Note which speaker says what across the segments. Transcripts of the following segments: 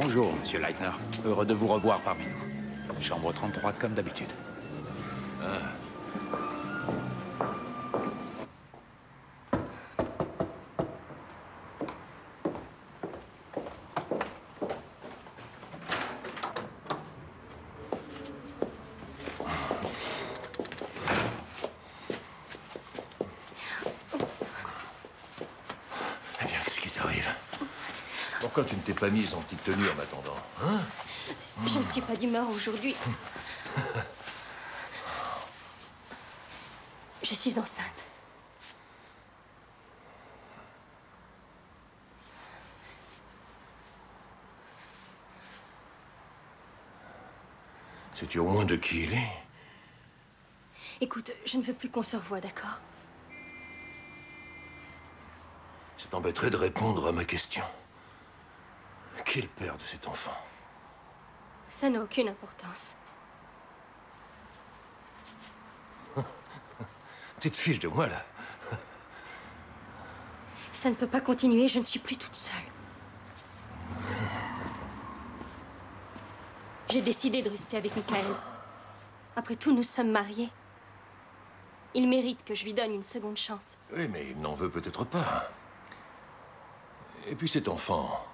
Speaker 1: Bonjour, monsieur Leitner. Heureux de vous revoir parmi nous. Chambre 33, comme d'habitude.
Speaker 2: Eh bien, qu'est-ce qui t'arrive? Pourquoi tu ne t'es pas mise en petite tenue en attendant, hein?
Speaker 3: Je ne suis pas d'humeur aujourd'hui. Je suis enceinte.
Speaker 2: Sais-tu au moins de qui il est?
Speaker 3: Écoute, je ne veux plus qu'on se revoie, d'accord?
Speaker 2: Ça t'embêterait de répondre à ma question. Qui est le père de cet enfant?
Speaker 3: Ça n'a aucune importance.
Speaker 2: Tu te fiches de moi, là?
Speaker 3: Ça ne peut pas continuer, je ne suis plus toute seule. J'ai décidé de rester avec Michael. Après tout, nous sommes mariés. Il mérite que je lui donne une seconde chance.
Speaker 2: Oui, mais il n'en veut peut-être pas. Et puis cet enfant...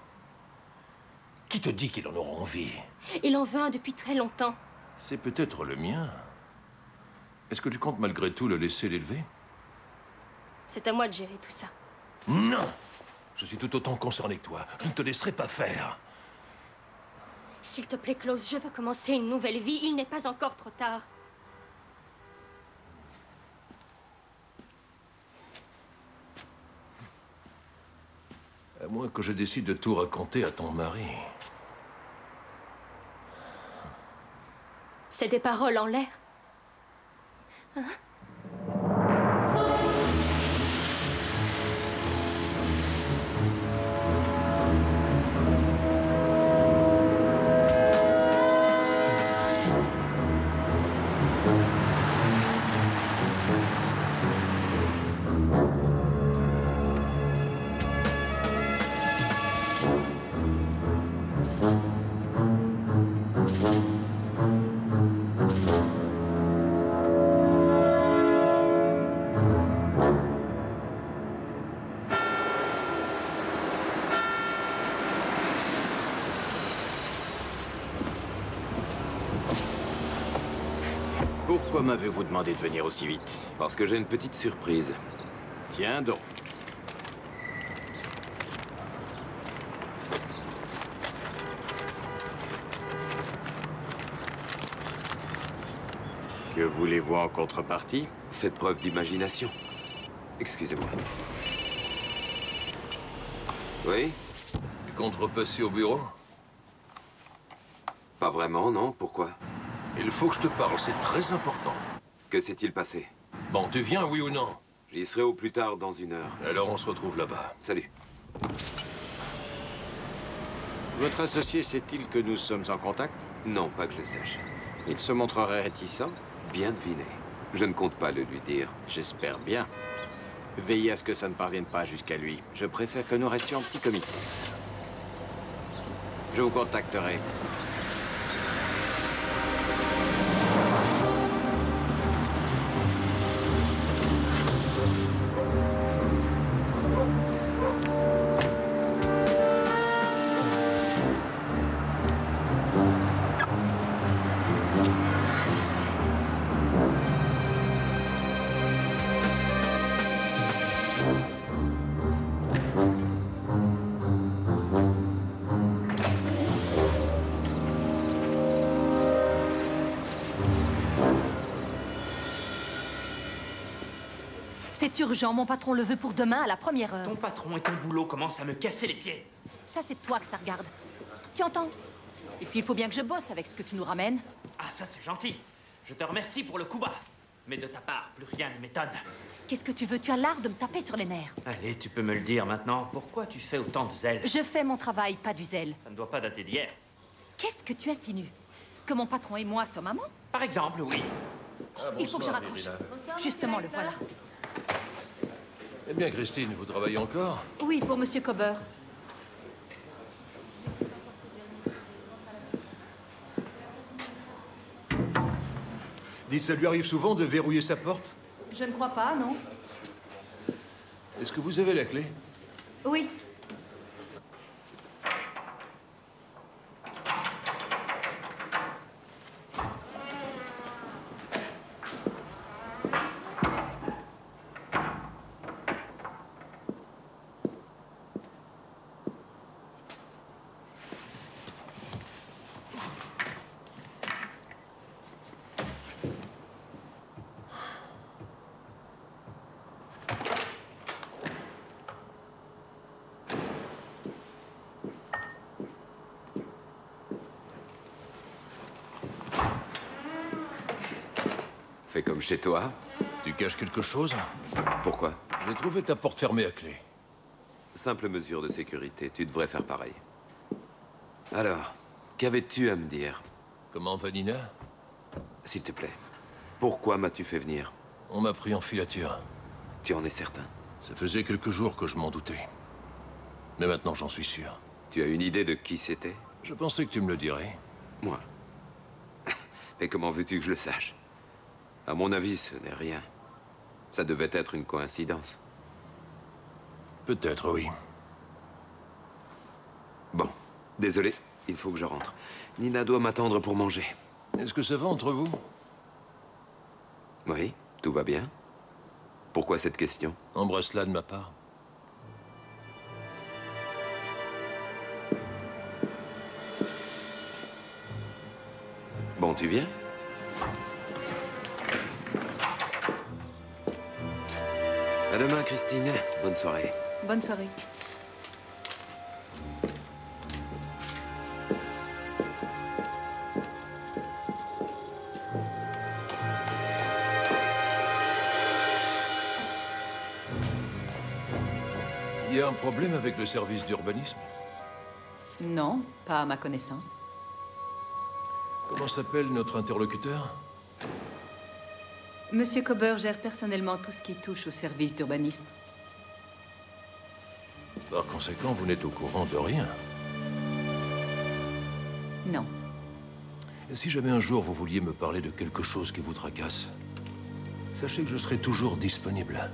Speaker 2: Qui te dit qu'il en aura envie?
Speaker 3: Il en veut un depuis très longtemps.
Speaker 2: C'est peut-être le mien. Est-ce que tu comptes malgré tout le laisser l'élever?
Speaker 3: C'est à moi de gérer tout ça.
Speaker 2: Non! Je suis tout autant concerné que toi. Je ne te laisserai pas faire.
Speaker 3: S'il te plaît, Klaus, je veux commencer une nouvelle vie. Il n'est pas encore trop tard.
Speaker 2: À moins que je décide de tout raconter à ton mari.
Speaker 3: C'est des paroles en l'air. Hein?
Speaker 4: Pourquoi m'avez-vous demandé de venir aussi vite?
Speaker 5: Parce que j'ai une petite surprise.
Speaker 4: Tiens donc. Que voulez-vous en contrepartie?
Speaker 5: Faites preuve d'imagination. Excusez-moi. Oui?
Speaker 2: Tu comptes repasser au bureau?
Speaker 5: Pas vraiment, non? Pourquoi?
Speaker 2: Il faut que je te parle, c'est très important.
Speaker 5: Que s'est-il passé?
Speaker 2: Bon, tu viens, oui ou non?
Speaker 5: J'y serai au plus tard dans 1 heure.
Speaker 2: Alors on se retrouve là-bas.
Speaker 5: Salut.
Speaker 4: Votre associé sait-il que nous sommes en contact?
Speaker 5: Non, pas que je sache.
Speaker 4: Il se montrerait réticent?
Speaker 5: Bien deviné. Je ne compte pas le lui dire.
Speaker 4: J'espère bien. Veillez à ce que ça ne parvienne pas jusqu'à lui. Je préfère que nous restions en petit comité. Je vous contacterai.
Speaker 6: C'est urgent, mon patron le veut pour demain à la première heure.
Speaker 7: Ton patron et ton boulot commencent à me casser les pieds.
Speaker 6: Ça, c'est toi que ça regarde. Tu entends? Et puis, il faut bien que je bosse avec ce que tu nous ramènes.
Speaker 7: Ah, ça c'est gentil. Je te remercie pour le coup bas. Mais de ta part, plus rien ne m'étonne.
Speaker 6: Qu'est-ce que tu veux? Tu as l'art de me taper sur les nerfs.
Speaker 7: Allez, tu peux me le dire maintenant. Pourquoi tu fais autant de zèle?
Speaker 6: Je fais mon travail, pas du zèle.
Speaker 7: Ça ne doit pas dater d'hier.
Speaker 6: Qu'est-ce que tu insinues? Que mon patron et moi sommes amants?
Speaker 7: Par exemple, oui.
Speaker 6: Il faut que je raccroche. Justement, le voilà.
Speaker 2: Eh bien, Christine, vous travaillez encore?
Speaker 6: Oui, pour Monsieur Cobber.
Speaker 2: Dites, ça lui arrive souvent de verrouiller sa porte?
Speaker 6: Je ne crois pas, non?
Speaker 2: Est-ce que vous avez la clé?
Speaker 6: Oui.
Speaker 5: Fais comme chez toi.
Speaker 2: Tu caches quelque chose?
Speaker 5: Pourquoi?
Speaker 2: J'ai trouvé ta porte fermée à clé.
Speaker 5: Simple mesure de sécurité. Tu devrais faire pareil. Alors, qu'avais-tu à me dire?
Speaker 2: Comment va Nina?
Speaker 5: S'il te plaît. Pourquoi m'as-tu fait venir?
Speaker 2: On m'a pris en filature.
Speaker 5: Tu en es certain?
Speaker 2: Ça faisait quelques jours que je m'en doutais. Mais maintenant, j'en suis sûr.
Speaker 5: Tu as une idée de qui c'était?
Speaker 2: Je pensais que tu me le dirais.
Speaker 5: Moi. Mais comment veux-tu que je le sache? À mon avis, ce n'est rien. Ça devait être une coïncidence.
Speaker 2: Peut-être, oui.
Speaker 5: Bon, désolé, il faut que je rentre. Nina doit m'attendre pour manger.
Speaker 2: Est-ce que ça va entre vous?
Speaker 5: Oui, tout va bien. Pourquoi cette question?
Speaker 2: Embrasse-la de ma part.
Speaker 5: Bon, tu viens? À demain, Christine. Bonne soirée.
Speaker 6: Bonne soirée.
Speaker 2: Il y a un problème avec le service d'urbanisme?
Speaker 6: Non, pas à ma connaissance.
Speaker 2: Comment s'appelle notre interlocuteur?
Speaker 6: Monsieur Cobber gère personnellement tout ce qui touche au service d'urbanisme.
Speaker 2: Par conséquent, vous n'êtes au courant de rien.
Speaker 6: Non.
Speaker 2: Si jamais un jour vous vouliez me parler de quelque chose qui vous tracasse, sachez que je serai toujours disponible.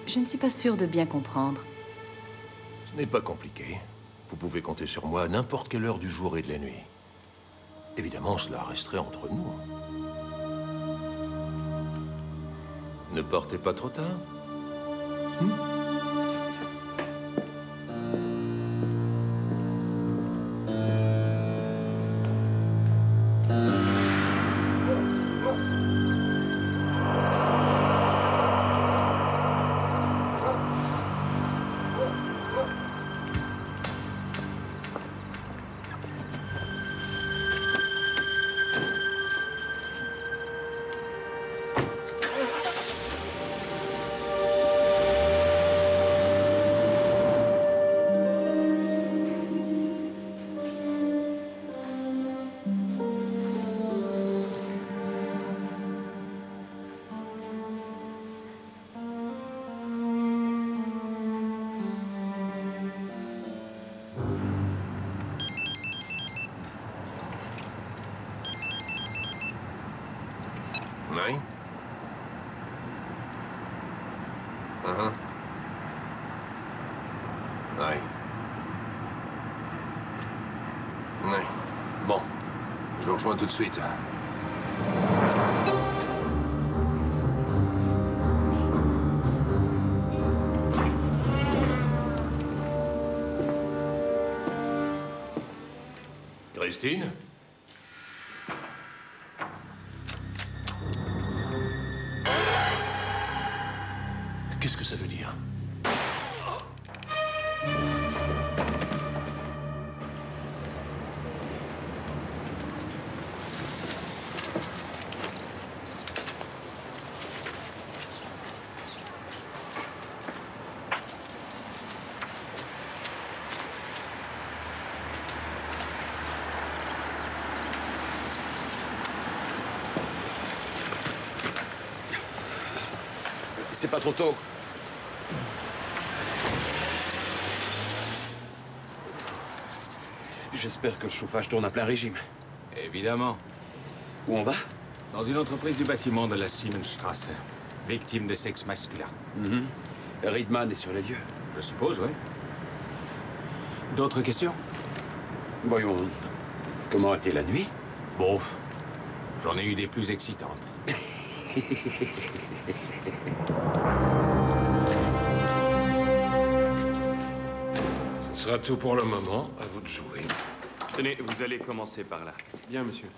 Speaker 6: Je ne suis pas sûre de bien comprendre.
Speaker 2: Ce n'est pas compliqué. Vous pouvez compter sur moi à n'importe quelle heure du jour et de la nuit. Évidemment, cela resterait entre nous. Ne partez pas trop tard. Oui. Oui. Oui. Bon. Je vous rejoins tout de suite. Christine? Qu'est-ce que ça veut dire?
Speaker 5: C'est pas trop tôt. J'espère que le chauffage tourne à plein régime.
Speaker 1: Évidemment.
Speaker 5: Où on va?
Speaker 2: Dans une entreprise du bâtiment de la Siemensstrasse. Victime de sexe masculin.
Speaker 5: Riedman est sur les lieux.
Speaker 2: Je suppose, oui. D'autres questions?
Speaker 5: Voyons. Comment a été la nuit?
Speaker 2: Bof. J'en ai eu des plus excitantes.
Speaker 8: Ce sera tout pour le moment. À vous de jouer.
Speaker 9: Tenez, vous allez commencer par là.
Speaker 10: Bien, monsieur.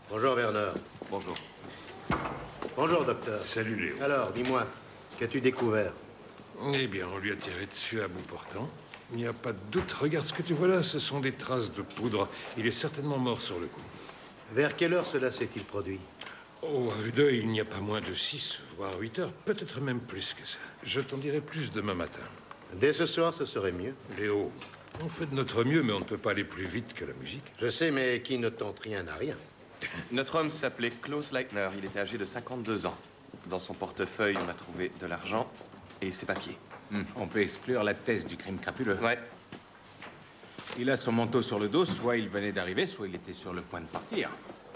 Speaker 11: Bonjour, Werner.
Speaker 9: Bonjour.
Speaker 11: Bonjour, docteur.
Speaker 8: Salut, Léo.
Speaker 11: Alors, dis-moi, qu'as-tu découvert?
Speaker 8: Eh bien, on lui a tiré dessus à bout portant. Il n'y a pas de doute. Regarde ce que tu vois là, ce sont des traces de poudre. Il est certainement mort sur le coup.
Speaker 11: Vers quelle heure cela s'est-il produit?
Speaker 8: Oh, à vue d'œil, il n'y a pas moins de 6, voire 8 heures. Peut-être même plus que ça. Je t'en dirai plus demain matin.
Speaker 11: Dès ce soir, ce serait mieux.
Speaker 8: Léo, on fait de notre mieux, mais on ne peut pas aller plus vite que la musique.
Speaker 11: Je sais, mais qui ne tente rien n'a rien.
Speaker 9: Notre homme s'appelait Klaus Leitner. Il était âgé de 52 ans. Dans son portefeuille, on a trouvé de l'argent et ses papiers.
Speaker 2: On peut exclure la thèse du crime crapuleux.
Speaker 9: Ouais.
Speaker 2: Il a son manteau sur le dos, soit il venait d'arriver, soit il était sur le point de partir.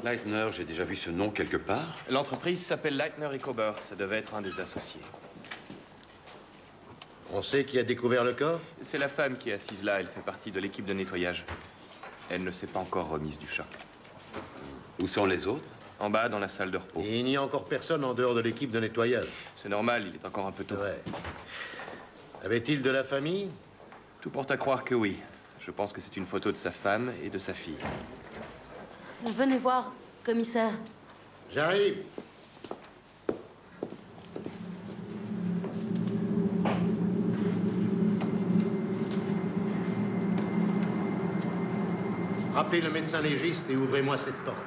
Speaker 5: Leitner, j'ai déjà vu ce nom quelque part.
Speaker 9: L'entreprise s'appelle Leitner et Kober. Ça devait être un des associés.
Speaker 11: On sait qui a découvert le corps?
Speaker 9: C'est la femme qui est assise là. Elle fait partie de l'équipe de nettoyage. Elle ne s'est pas encore remise du choc.
Speaker 5: Où sont les autres?
Speaker 9: En bas, dans la salle de repos.
Speaker 11: Et il n'y a encore personne en dehors de l'équipe de nettoyage.
Speaker 9: C'est normal, il est encore un peu tôt.
Speaker 11: Ouais. Avait-il de la famille?
Speaker 9: Tout porte à croire que oui. Je pense que c'est une photo de sa femme et de sa fille.
Speaker 12: Venez voir, commissaire.
Speaker 11: J'arrive. Rappelez le médecin légiste et ouvrez-moi cette porte.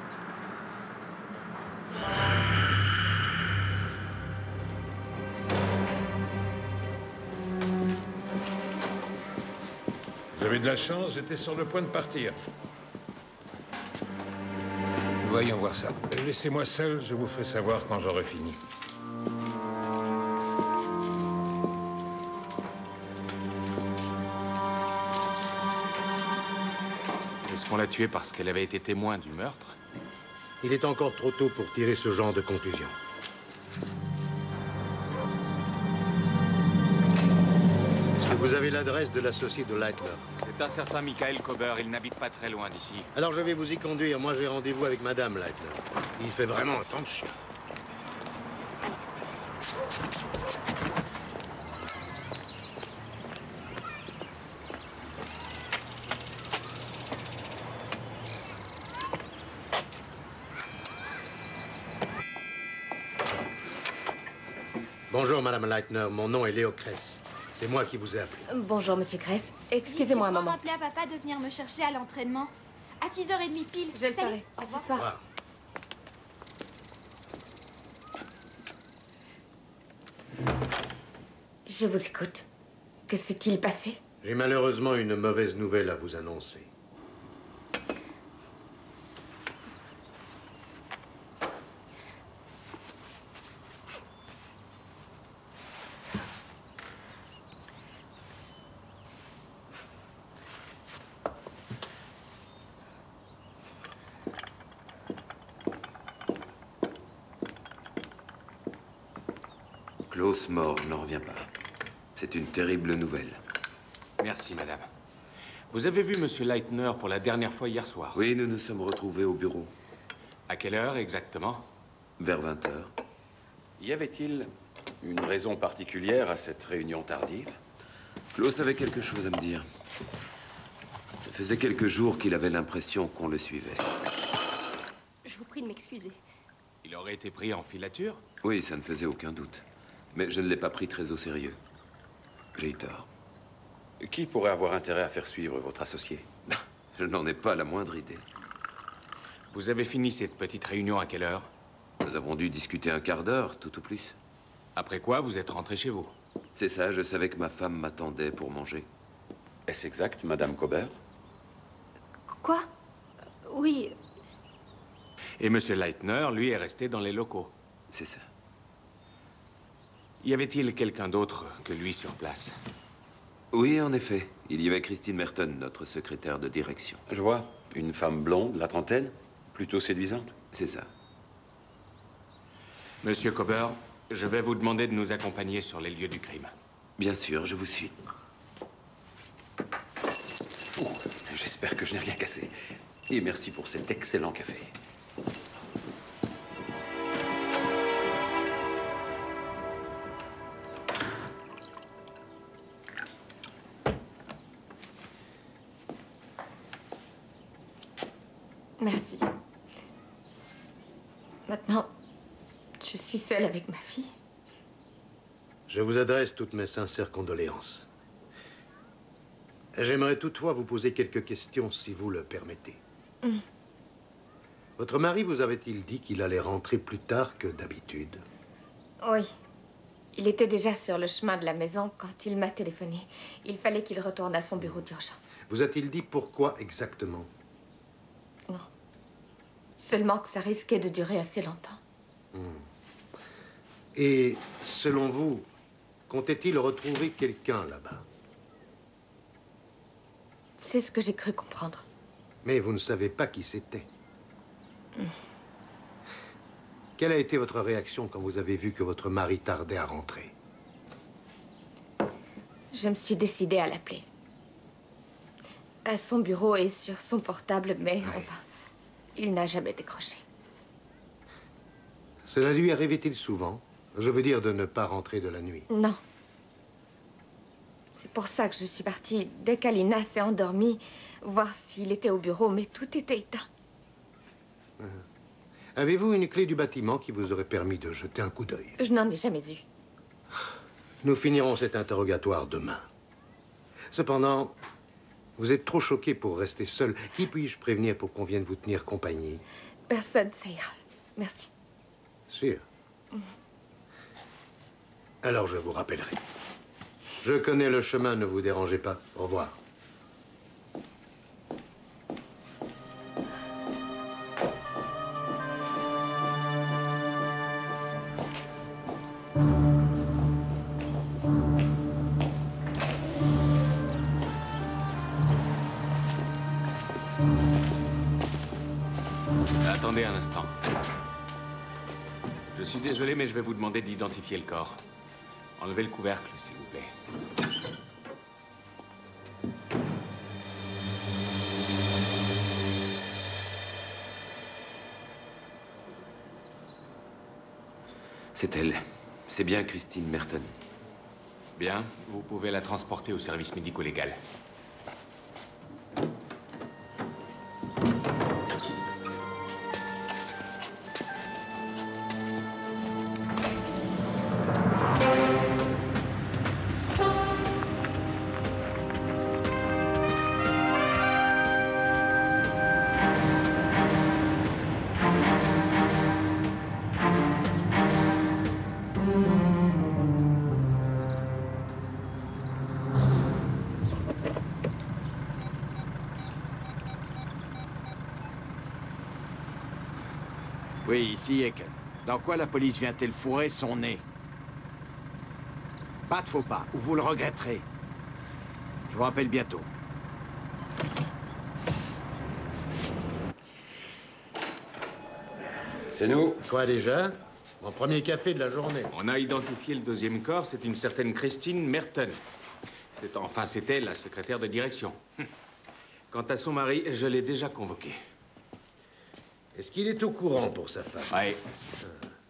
Speaker 8: Vous avez de la chance, j'étais sur le point de partir. Voyons voir ça. Laissez-moi seul, je vous ferai savoir quand j'aurai fini.
Speaker 2: Est-ce qu'on l'a tuée parce qu'elle avait été témoin du meurtre?
Speaker 11: Il est encore trop tôt pour tirer ce genre de conclusion. Est-ce que vous avez l'adresse de l'associé de Leitner?
Speaker 2: C'est un certain Michael Kober, il n'habite pas très loin d'ici.
Speaker 11: Alors je vais vous y conduire. Moi, j'ai rendez-vous avec Madame Leitner. Il fait vraiment un temps de chien. Bonjour, Madame Leitner. Mon nom est Léo Kress. C'est moi qui vous ai appelé.
Speaker 12: Bonjour, monsieur Kress. Excusez-moi un moment.
Speaker 13: rappeler à papa de venir me chercher à l'entraînement. À 6h30 pile.
Speaker 12: Je le ferai. À ce soir. Je vous écoute. Que s'est-il passé?
Speaker 11: J'ai malheureusement une mauvaise nouvelle à vous annoncer.
Speaker 5: Klaus mort, je n'en reviens pas. C'est une terrible nouvelle.
Speaker 2: Merci, madame. Vous avez vu monsieur Leitner pour la dernière fois hier soir?
Speaker 5: Oui, nous nous sommes retrouvés au bureau.
Speaker 2: À quelle heure exactement?
Speaker 5: Vers 20 heures. Y avait-il une raison particulière à cette réunion tardive? Klaus avait quelque chose à me dire. Ça faisait quelques jours qu'il avait l'impression qu'on le suivait.
Speaker 3: Je vous prie de m'excuser.
Speaker 2: Il aurait été pris en filature?
Speaker 5: Oui, ça ne faisait aucun doute. Mais je ne l'ai pas pris très au sérieux. J'ai eu tort. Qui pourrait avoir intérêt à faire suivre votre associé? Je n'en ai pas la moindre idée.
Speaker 2: Vous avez fini cette petite réunion à quelle heure?
Speaker 5: Nous avons dû discuter un quart d'heure, tout au plus.
Speaker 2: Après quoi, vous êtes rentré chez vous?
Speaker 5: C'est ça, je savais que ma femme m'attendait pour manger. Est-ce exact, Madame Kober?
Speaker 3: Quoi? Oui.
Speaker 2: Et monsieur Leitner, lui, est resté dans les locaux?
Speaker 5: C'est ça.
Speaker 2: Y avait-il quelqu'un d'autre que lui sur place?
Speaker 5: Oui, en effet. Il y avait Christine Merton, notre secrétaire de direction. Je vois. Une femme blonde, la trentaine? Plutôt séduisante? C'est ça.
Speaker 4: Monsieur Cobber, je vais vous demander de nous accompagner sur les lieux du crime.
Speaker 5: Bien sûr, je vous suis. Oh, j'espère que je n'ai rien cassé. Et merci pour cet excellent café.
Speaker 12: Merci. Maintenant, je suis seule avec ma fille.
Speaker 11: Je vous adresse toutes mes sincères condoléances. J'aimerais toutefois vous poser quelques questions, si vous le permettez. Votre mari vous avait-il dit qu'il allait rentrer plus tard que d'habitude?
Speaker 12: Oui. Il était déjà sur le chemin de la maison quand il m'a téléphoné. Il fallait qu'il retourne à son bureau d'urgence.
Speaker 11: Vous a-t-il dit pourquoi exactement?
Speaker 12: Non. Seulement que ça risquait de durer assez longtemps.
Speaker 11: Et, selon vous, comptait-il retrouver quelqu'un là-bas?
Speaker 12: C'est ce que j'ai cru comprendre.
Speaker 11: Mais vous ne savez pas qui c'était. Quelle a été votre réaction quand vous avez vu que votre mari tardait à rentrer?
Speaker 12: Je me suis décidée à l'appeler. À son bureau et sur son portable, mais enfin, il n'a jamais décroché.
Speaker 11: Cela lui arrivait-il souvent? Je veux dire de ne pas rentrer de la nuit.
Speaker 12: Non. C'est pour ça que je suis partie dès qu'Alina s'est endormie, voir s'il était au bureau, mais tout était éteint.
Speaker 11: Avez-vous une clé du bâtiment qui vous aurait permis de jeter un coup d'œil?
Speaker 12: Je n'en ai jamais eu.
Speaker 11: Nous finirons cet interrogatoire demain. Cependant, vous êtes trop choqué pour rester seul. Qui puis-je prévenir pour qu'on vienne vous tenir compagnie?
Speaker 12: Personne, ça ira. Merci.
Speaker 11: Sûr. Alors je vous rappellerai. Je connais le chemin, ne vous dérangez pas. Au revoir.
Speaker 4: Attendez un instant. Je suis désolé, mais je vais vous demander d'identifier le corps. Enlevez le couvercle, s'il vous plaît.
Speaker 5: C'est elle. C'est bien Christine Merton.
Speaker 4: Bien, vous pouvez la transporter au service médico-légal. Oui, ici Aiken. Dans quoi la police vient-elle fourrer son nez? Pas de faux pas, ou vous le regretterez. Je vous rappelle bientôt.
Speaker 5: C'est nous.
Speaker 11: Quoi déjà? Mon premier café de la journée.
Speaker 4: On a identifié le deuxième corps, c'est une certaine Christine Merton. C'était la secrétaire de direction. Quant à son mari, je l'ai déjà convoqué.
Speaker 11: Est-ce qu'il est au courant pour sa femme?
Speaker 4: Oui.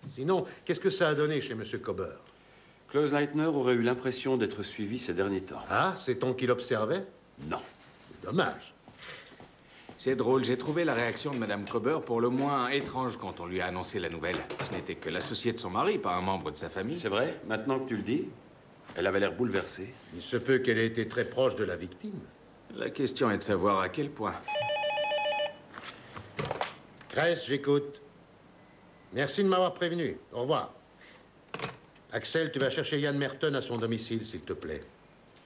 Speaker 11: Sinon, qu'est-ce que ça a donné chez M. Cobber?
Speaker 5: Klaus Leitner aurait eu l'impression d'être suivi ces derniers temps.
Speaker 11: Ah, sait-on qu'il observait?
Speaker 5: Non.
Speaker 11: C'est dommage.
Speaker 4: C'est drôle, j'ai trouvé la réaction de Mme Cobber pour le moins étrange quand on lui a annoncé la nouvelle. Ce n'était que l'associé de son mari, pas un membre de sa famille.
Speaker 5: C'est vrai, maintenant que tu le dis, elle avait l'air bouleversée.
Speaker 11: Il se peut qu'elle ait été très proche de la victime.
Speaker 4: La question est de savoir à quel point.
Speaker 11: Cress, j'écoute. Merci de m'avoir prévenu. Au revoir. Axel, tu vas chercher Yann Merton à son domicile, s'il te plaît.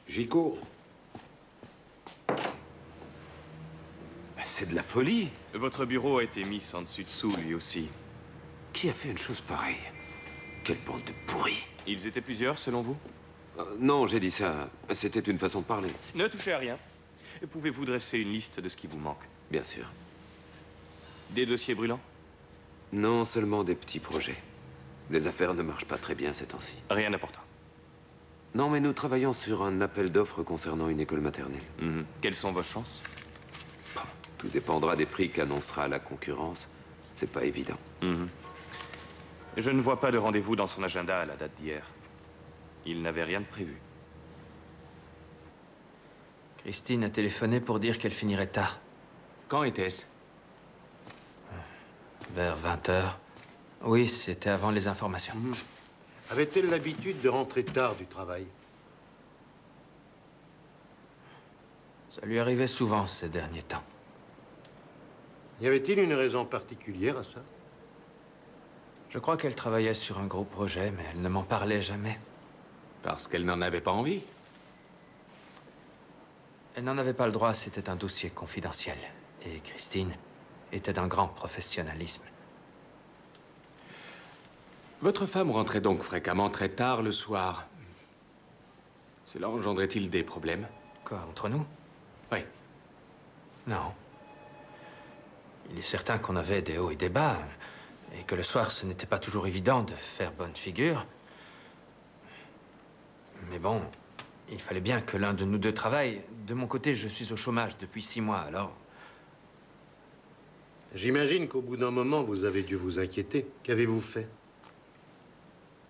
Speaker 5: J'y cours. C'est de la folie.
Speaker 9: Votre bureau a été mis en dessus dessous, lui aussi.
Speaker 5: Qui a fait une chose pareille? Quelle bande de pourris.
Speaker 9: Ils étaient plusieurs, selon vous?
Speaker 5: Non, j'ai dit ça. C'était une façon de parler.
Speaker 9: Ne touchez à rien. Pouvez-vous dresser une liste de ce qui vous manque?
Speaker 5: Bien sûr.
Speaker 9: Des dossiers brûlants?
Speaker 5: Non, seulement des petits projets. Les affaires ne marchent pas très bien ces temps-ci.
Speaker 9: Rien d'important.
Speaker 5: Non, mais nous travaillons sur un appel d'offres concernant une école maternelle.
Speaker 9: Quelles sont vos chances?
Speaker 5: Tout dépendra des prix qu'annoncera la concurrence. C'est pas évident.
Speaker 9: Je ne vois pas de rendez-vous dans son agenda à la date d'hier. Il n'avait rien de prévu.
Speaker 10: Christine a téléphoné pour dire qu'elle finirait tard.
Speaker 4: Quand était-ce?
Speaker 10: Vers 20h. Oui, c'était avant les informations.
Speaker 11: Avait-elle l'habitude de rentrer tard du travail?
Speaker 10: Ça lui arrivait souvent ces derniers temps.
Speaker 11: Y avait-il une raison particulière à ça?
Speaker 10: Je crois qu'elle travaillait sur un gros projet, mais elle ne m'en parlait jamais.
Speaker 4: Parce qu'elle n'en avait pas envie.
Speaker 10: Elle n'en avait pas le droit, c'était un dossier confidentiel. Et Christine était d'un grand professionnalisme.
Speaker 4: Votre femme rentrait donc fréquemment très tard le soir. Cela engendrait-il des problèmes?
Speaker 10: Quoi, entre nous?
Speaker 4: Oui.
Speaker 10: Non. Il est certain qu'on avait des hauts et des bas, et que le soir, ce n'était pas toujours évident de faire bonne figure. Mais bon, il fallait bien que l'un de nous deux travaille. De mon côté, je suis au chômage depuis 6 mois, alors...
Speaker 11: J'imagine qu'au bout d'un moment, vous avez dû vous inquiéter. Qu'avez-vous fait?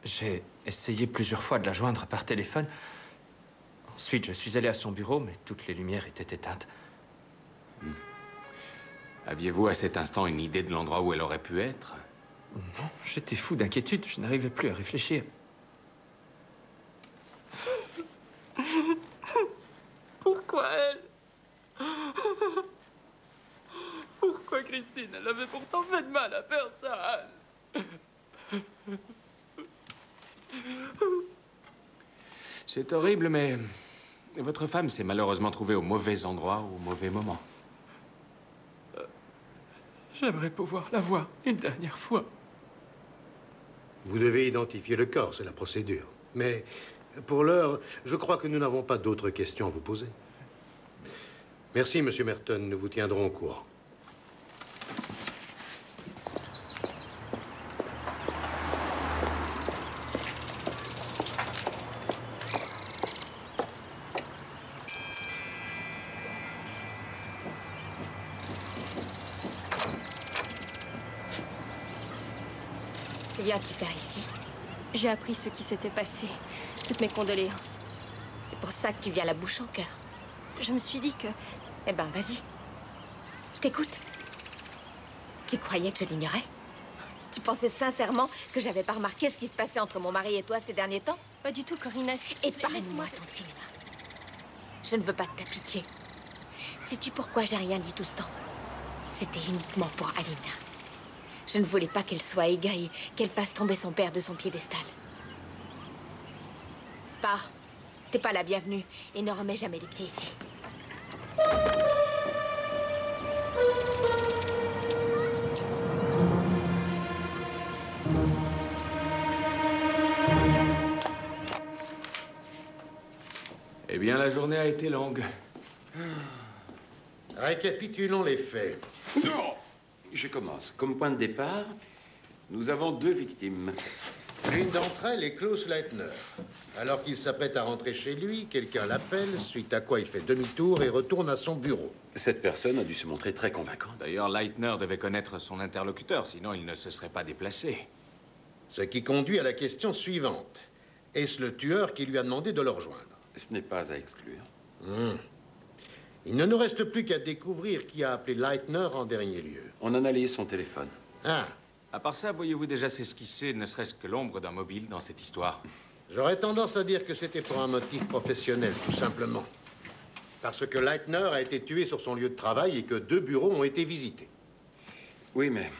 Speaker 10: J'ai essayé plusieurs fois de la joindre par téléphone. Ensuite, je suis allé à son bureau, mais toutes les lumières étaient éteintes.
Speaker 4: Aviez-vous à cet instant une idée de l'endroit où elle aurait pu être?
Speaker 10: Non, j'étais fou d'inquiétude. Je n'arrivais plus à réfléchir. Pourquoi elle? Pourquoi Christine? Elle avait pourtant fait de mal à personne.
Speaker 4: C'est horrible, mais votre femme s'est malheureusement trouvée au mauvais endroit au mauvais moment.
Speaker 10: J'aimerais pouvoir la voir une dernière fois.
Speaker 11: Vous devez identifier le corps, c'est la procédure. Mais pour l'heure, je crois que nous n'avons pas d'autres questions à vous poser. Merci, Monsieur Merton. Nous vous tiendrons au courant.
Speaker 12: Que viens-tu faire ici?
Speaker 3: J'ai appris ce qui s'était passé. Toutes mes condoléances.
Speaker 12: C'est pour ça que tu viens la bouche en cœur.
Speaker 3: Je me suis dit que...
Speaker 12: Eh ben, vas-y. Je t'écoute. Tu croyais que je l'ignorais? Tu pensais sincèrement que j'avais pas remarqué ce qui se passait entre mon mari et toi ces derniers temps?
Speaker 3: Pas du tout, Corinna. S'il te plaît,
Speaker 12: Épargne-moi ton cinéma. Je ne veux pas de ta pitié. Sais-tu pourquoi j'ai rien dit tout ce temps? C'était uniquement pour Alina. Je ne voulais pas qu'elle soit égarée, qu'elle fasse tomber son père de son piédestal. Pars. T'es pas la bienvenue et ne remets jamais les pieds ici.
Speaker 4: Eh bien, la journée a été longue.
Speaker 11: Récapitulons les faits.
Speaker 5: Non! Je commence. Comme point de départ, nous avons 2 victimes.
Speaker 11: L'une d'entre elles est Klaus Leitner. Alors qu'il s'apprête à rentrer chez lui, quelqu'un l'appelle, suite à quoi il fait demi-tour et retourne à son bureau.
Speaker 5: Cette personne a dû se montrer très convaincante.
Speaker 4: D'ailleurs, Leitner devait connaître son interlocuteur, sinon il ne se serait pas déplacé.
Speaker 11: Ce qui conduit à la question suivante. Est-ce le tueur qui lui a demandé de le rejoindre?
Speaker 5: Ce n'est pas à exclure.
Speaker 11: Il ne nous reste plus qu'à découvrir qui a appelé Leitner en dernier lieu.
Speaker 5: On analyse son téléphone.
Speaker 11: Ah.
Speaker 4: À part ça, voyez-vous déjà s'esquisser ne serait-ce que l'ombre d'un mobile dans cette histoire?
Speaker 11: J'aurais tendance à dire que c'était pour un motif professionnel, tout simplement. Parce que Leitner a été tué sur son lieu de travail et que 2 bureaux ont été visités.
Speaker 5: Oui, mais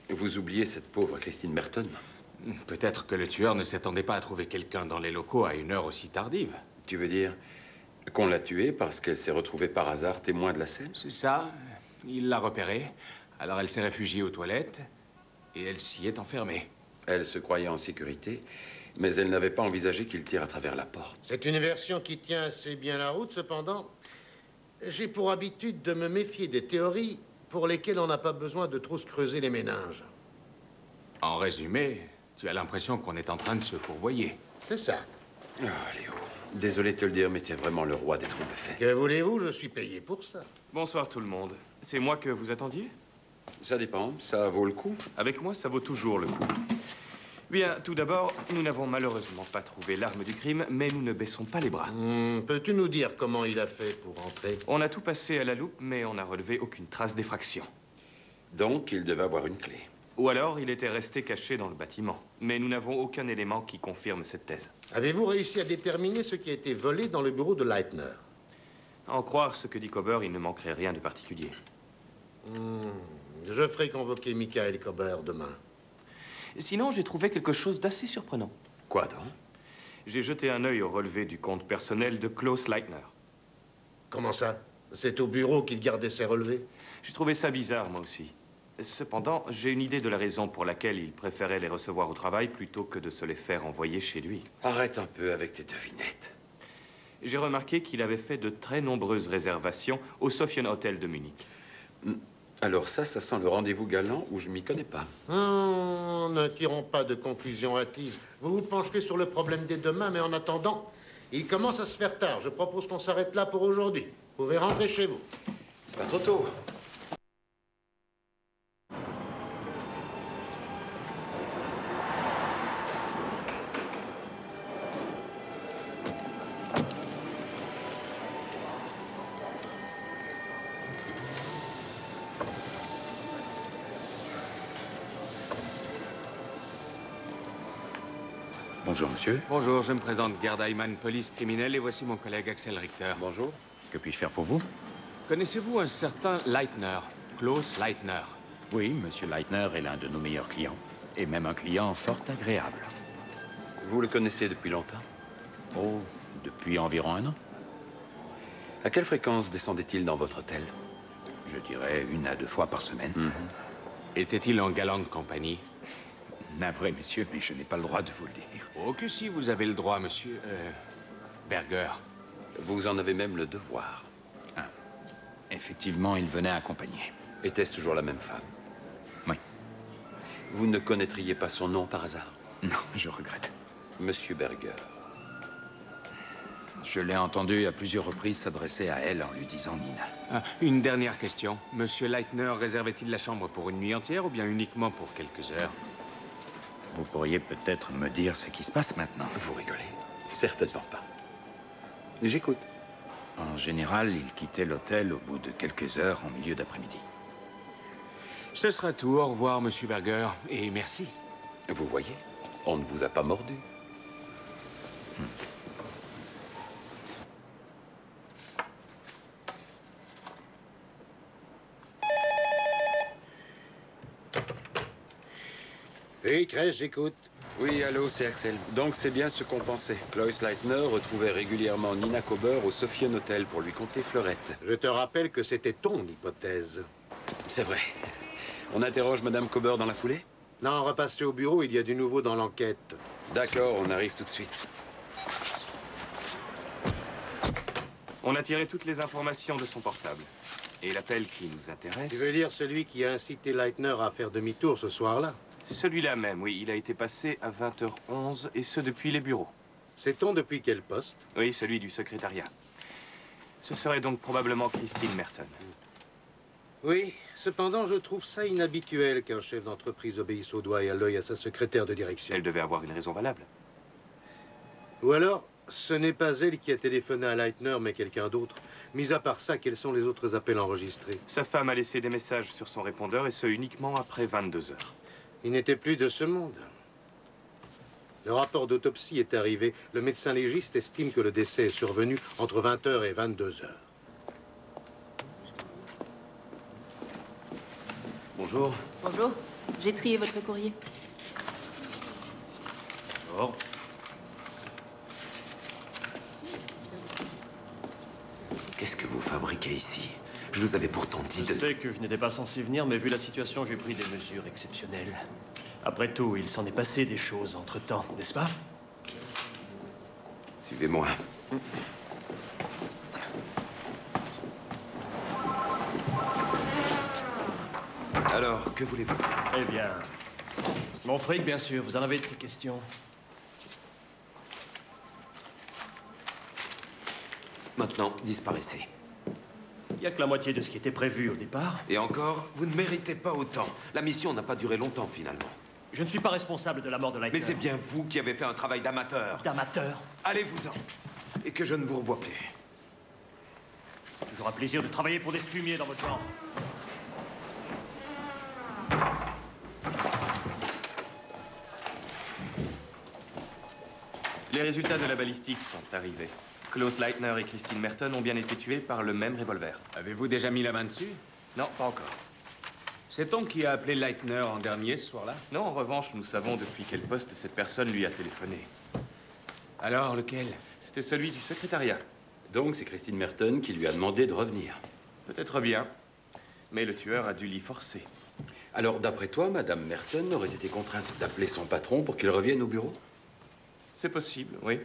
Speaker 5: vous oubliez cette pauvre Christine Merton.
Speaker 4: Peut-être que le tueur ne s'attendait pas à trouver quelqu'un dans les locaux à une heure aussi tardive.
Speaker 5: Tu veux dire qu'on l'a tuée parce qu'elle s'est retrouvée par hasard témoin de la scène?
Speaker 4: C'est ça. Il l'a repérée. Alors elle s'est réfugiée aux toilettes et elle s'y est enfermée.
Speaker 5: Elle se croyait en sécurité, mais elle n'avait pas envisagé qu'il tire à travers la porte.
Speaker 11: C'est une version qui tient assez bien la route, cependant. J'ai pour habitude de me méfier des théories pour lesquels on n'a pas besoin de trop se creuser les méninges.
Speaker 4: En résumé, tu as l'impression qu'on est en train de se fourvoyer.
Speaker 11: C'est ça.
Speaker 5: Oh, Léo. Désolé de te le dire, mais tu es vraiment le roi des troubles faits.
Speaker 11: Que voulez-vous? Je suis payé pour ça.
Speaker 9: Bonsoir tout le monde. C'est moi que vous attendiez?
Speaker 5: Ça dépend. Ça vaut le coup?
Speaker 9: Avec moi, ça vaut toujours le coup. Bien, tout d'abord, nous n'avons malheureusement pas trouvé l'arme du crime, mais nous ne baissons pas les bras.
Speaker 11: Peux-tu nous dire comment il a fait pour entrer?
Speaker 9: On a tout passé à la loupe, mais on n'a relevé aucune trace d'effraction.
Speaker 5: Donc, il devait avoir une clé.
Speaker 9: Ou alors, il était resté caché dans le bâtiment. Mais nous n'avons aucun élément qui confirme cette thèse.
Speaker 11: Avez-vous réussi à déterminer ce qui a été volé dans le bureau de Leitner?
Speaker 9: À en croire ce que dit Kober, il ne manquerait rien de particulier.
Speaker 11: Je ferai convoquer Michael Kober demain.
Speaker 9: Sinon, j'ai trouvé quelque chose d'assez surprenant.
Speaker 5: Quoi donc?
Speaker 9: J'ai jeté un œil au relevé du compte personnel de Klaus Leitner.
Speaker 11: Comment ça? C'est au bureau qu'il gardait ses relevés?
Speaker 9: J'ai trouvé ça bizarre, moi aussi. Cependant, j'ai une idée de la raison pour laquelle il préférait les recevoir au travail plutôt que de se les faire envoyer chez lui.
Speaker 5: Arrête un peu avec tes devinettes.
Speaker 9: J'ai remarqué qu'il avait fait de très nombreuses réservations au Sofian Hotel de Munich.
Speaker 5: Alors ça sent le rendez-vous galant où je m'y connais pas.
Speaker 11: Ne tirons pas de conclusions hâtives. Vous vous pencherez sur le problème dès demain, mais en attendant, il commence à se faire tard. Je propose qu'on s'arrête là pour aujourd'hui. Vous pouvez rentrer chez vous.
Speaker 5: C'est pas trop tôt.
Speaker 1: Bonjour, monsieur.
Speaker 4: Bonjour, je me présente, Gerd Heimann, police criminelle, et voici mon collègue Axel Richter.
Speaker 5: Bonjour.
Speaker 1: Que puis-je faire pour vous?
Speaker 4: Connaissez-vous un certain Leitner, Klaus Leitner?
Speaker 1: Oui, monsieur Leitner est l'un de nos meilleurs clients. Et même un client fort agréable.
Speaker 5: Vous le connaissez depuis longtemps?
Speaker 1: Oh, depuis environ 1 an.
Speaker 5: À quelle fréquence descendait-il dans votre hôtel?
Speaker 1: Je dirais 1 à 2 fois par semaine.
Speaker 4: Était-il en galante compagnie?
Speaker 1: Navré, messieurs, mais je n'ai pas le droit de vous le dire.
Speaker 4: Oh, que si vous avez le droit, monsieur. Berger.
Speaker 5: Vous en avez même le devoir.
Speaker 1: Effectivement, il venait accompagné.
Speaker 5: Était-ce toujours la même femme?
Speaker 1: Oui.
Speaker 5: Vous ne connaîtriez pas son nom par hasard?
Speaker 1: Non, je regrette.
Speaker 5: Monsieur Berger.
Speaker 1: Je l'ai entendu à plusieurs reprises s'adresser à elle en lui disant Nina.
Speaker 4: Une dernière question. Monsieur Leitner réservait-il la chambre pour une nuit entière ou bien uniquement pour quelques heures?
Speaker 1: Vous pourriez peut-être me dire ce qui se passe maintenant.
Speaker 5: Vous rigolez? Certainement pas. J'écoute.
Speaker 1: En général, il quittait l'hôtel au bout de quelques heures en milieu d'après-midi.
Speaker 4: Ce sera tout. Au revoir, monsieur Berger, et merci.
Speaker 5: Vous voyez, on ne vous a pas mordu.
Speaker 11: Oui, Crèche, j'écoute.
Speaker 5: Oui, allô, c'est Axel. Donc c'est bien ce qu'on pensait. Klaus Leitner retrouvait régulièrement Nina Kober au Sofian Hotel pour lui conter fleurette.
Speaker 11: Je te rappelle que c'était ton hypothèse.
Speaker 5: C'est vrai. On interroge Madame Kober dans la foulée?
Speaker 11: Non, repassez au bureau, il y a du nouveau dans l'enquête.
Speaker 5: D'accord, on arrive tout de suite.
Speaker 9: On a tiré toutes les informations de son portable. Et l'appel qui nous intéresse...
Speaker 11: Tu veux dire celui qui a incité Leitner à faire demi-tour ce soir-là?
Speaker 9: Celui-là même, oui. Il a été passé à 20h11, et ce depuis les bureaux.
Speaker 11: Sait-on depuis quel poste?
Speaker 9: Oui, celui du secrétariat. Ce serait donc probablement Christine Merton.
Speaker 11: Oui, cependant, je trouve ça inhabituel qu'un chef d'entreprise obéisse au doigt et à l'œil à sa secrétaire de direction.
Speaker 9: Elle devait avoir une raison valable.
Speaker 11: Ou alors, ce n'est pas elle qui a téléphoné à Leitner, mais quelqu'un d'autre. Mis à part ça, quels sont les autres appels enregistrés?
Speaker 9: Sa femme a laissé des messages sur son répondeur, et ce uniquement après 22 heures.
Speaker 11: Il n'était plus de ce monde. Le rapport d'autopsie est arrivé. Le médecin légiste estime que le décès est survenu entre 20h et 22h.
Speaker 5: Bonjour.
Speaker 14: Bonjour. J'ai trié votre courrier.
Speaker 5: Oh. Qu'est-ce que vous fabriquez ici? Je vous avais pourtant dit de...
Speaker 15: Je sais que je n'étais pas censé venir, mais vu la situation, j'ai pris des mesures exceptionnelles. Après tout, il s'en est passé des choses entre-temps, n'est-ce pas?
Speaker 5: Suivez-moi. Alors, que voulez-vous?
Speaker 15: Eh bien, mon fric, bien sûr. Vous en avez de ces questions.
Speaker 5: Maintenant, disparaissez.
Speaker 15: Il n'y a que la moitié de ce qui était prévu au départ.
Speaker 5: Et encore, vous ne méritez pas autant. La mission n'a pas duré longtemps, finalement.
Speaker 15: Je ne suis pas responsable de la mort de Leitner.
Speaker 5: Mais c'est bien vous qui avez fait un travail d'amateur.
Speaker 15: D'amateur?
Speaker 5: Allez-vous-en. Et que je ne vous revoie plus.
Speaker 15: C'est toujours un plaisir de travailler pour des fumiers dans votre genre.
Speaker 9: Les résultats de la balistique sont arrivés. Klaus Leitner et Christine Merton ont bien été tués par le même revolver.
Speaker 4: Avez-vous déjà mis la main dessus?
Speaker 9: Non, pas encore.
Speaker 4: Sait-on qui a appelé Leitner en dernier ce soir-là?
Speaker 9: Non, en revanche, nous savons depuis quel poste cette personne lui a téléphoné.
Speaker 4: Alors, lequel?
Speaker 9: C'était celui du secrétariat.
Speaker 5: Donc, c'est Christine Merton qui lui a demandé de revenir.
Speaker 9: Peut-être bien, mais le tueur a dû l'y forcer.
Speaker 5: Alors, d'après toi, Madame Merton aurait été contrainte d'appeler son patron pour qu'il revienne au bureau?
Speaker 9: C'est possible, oui.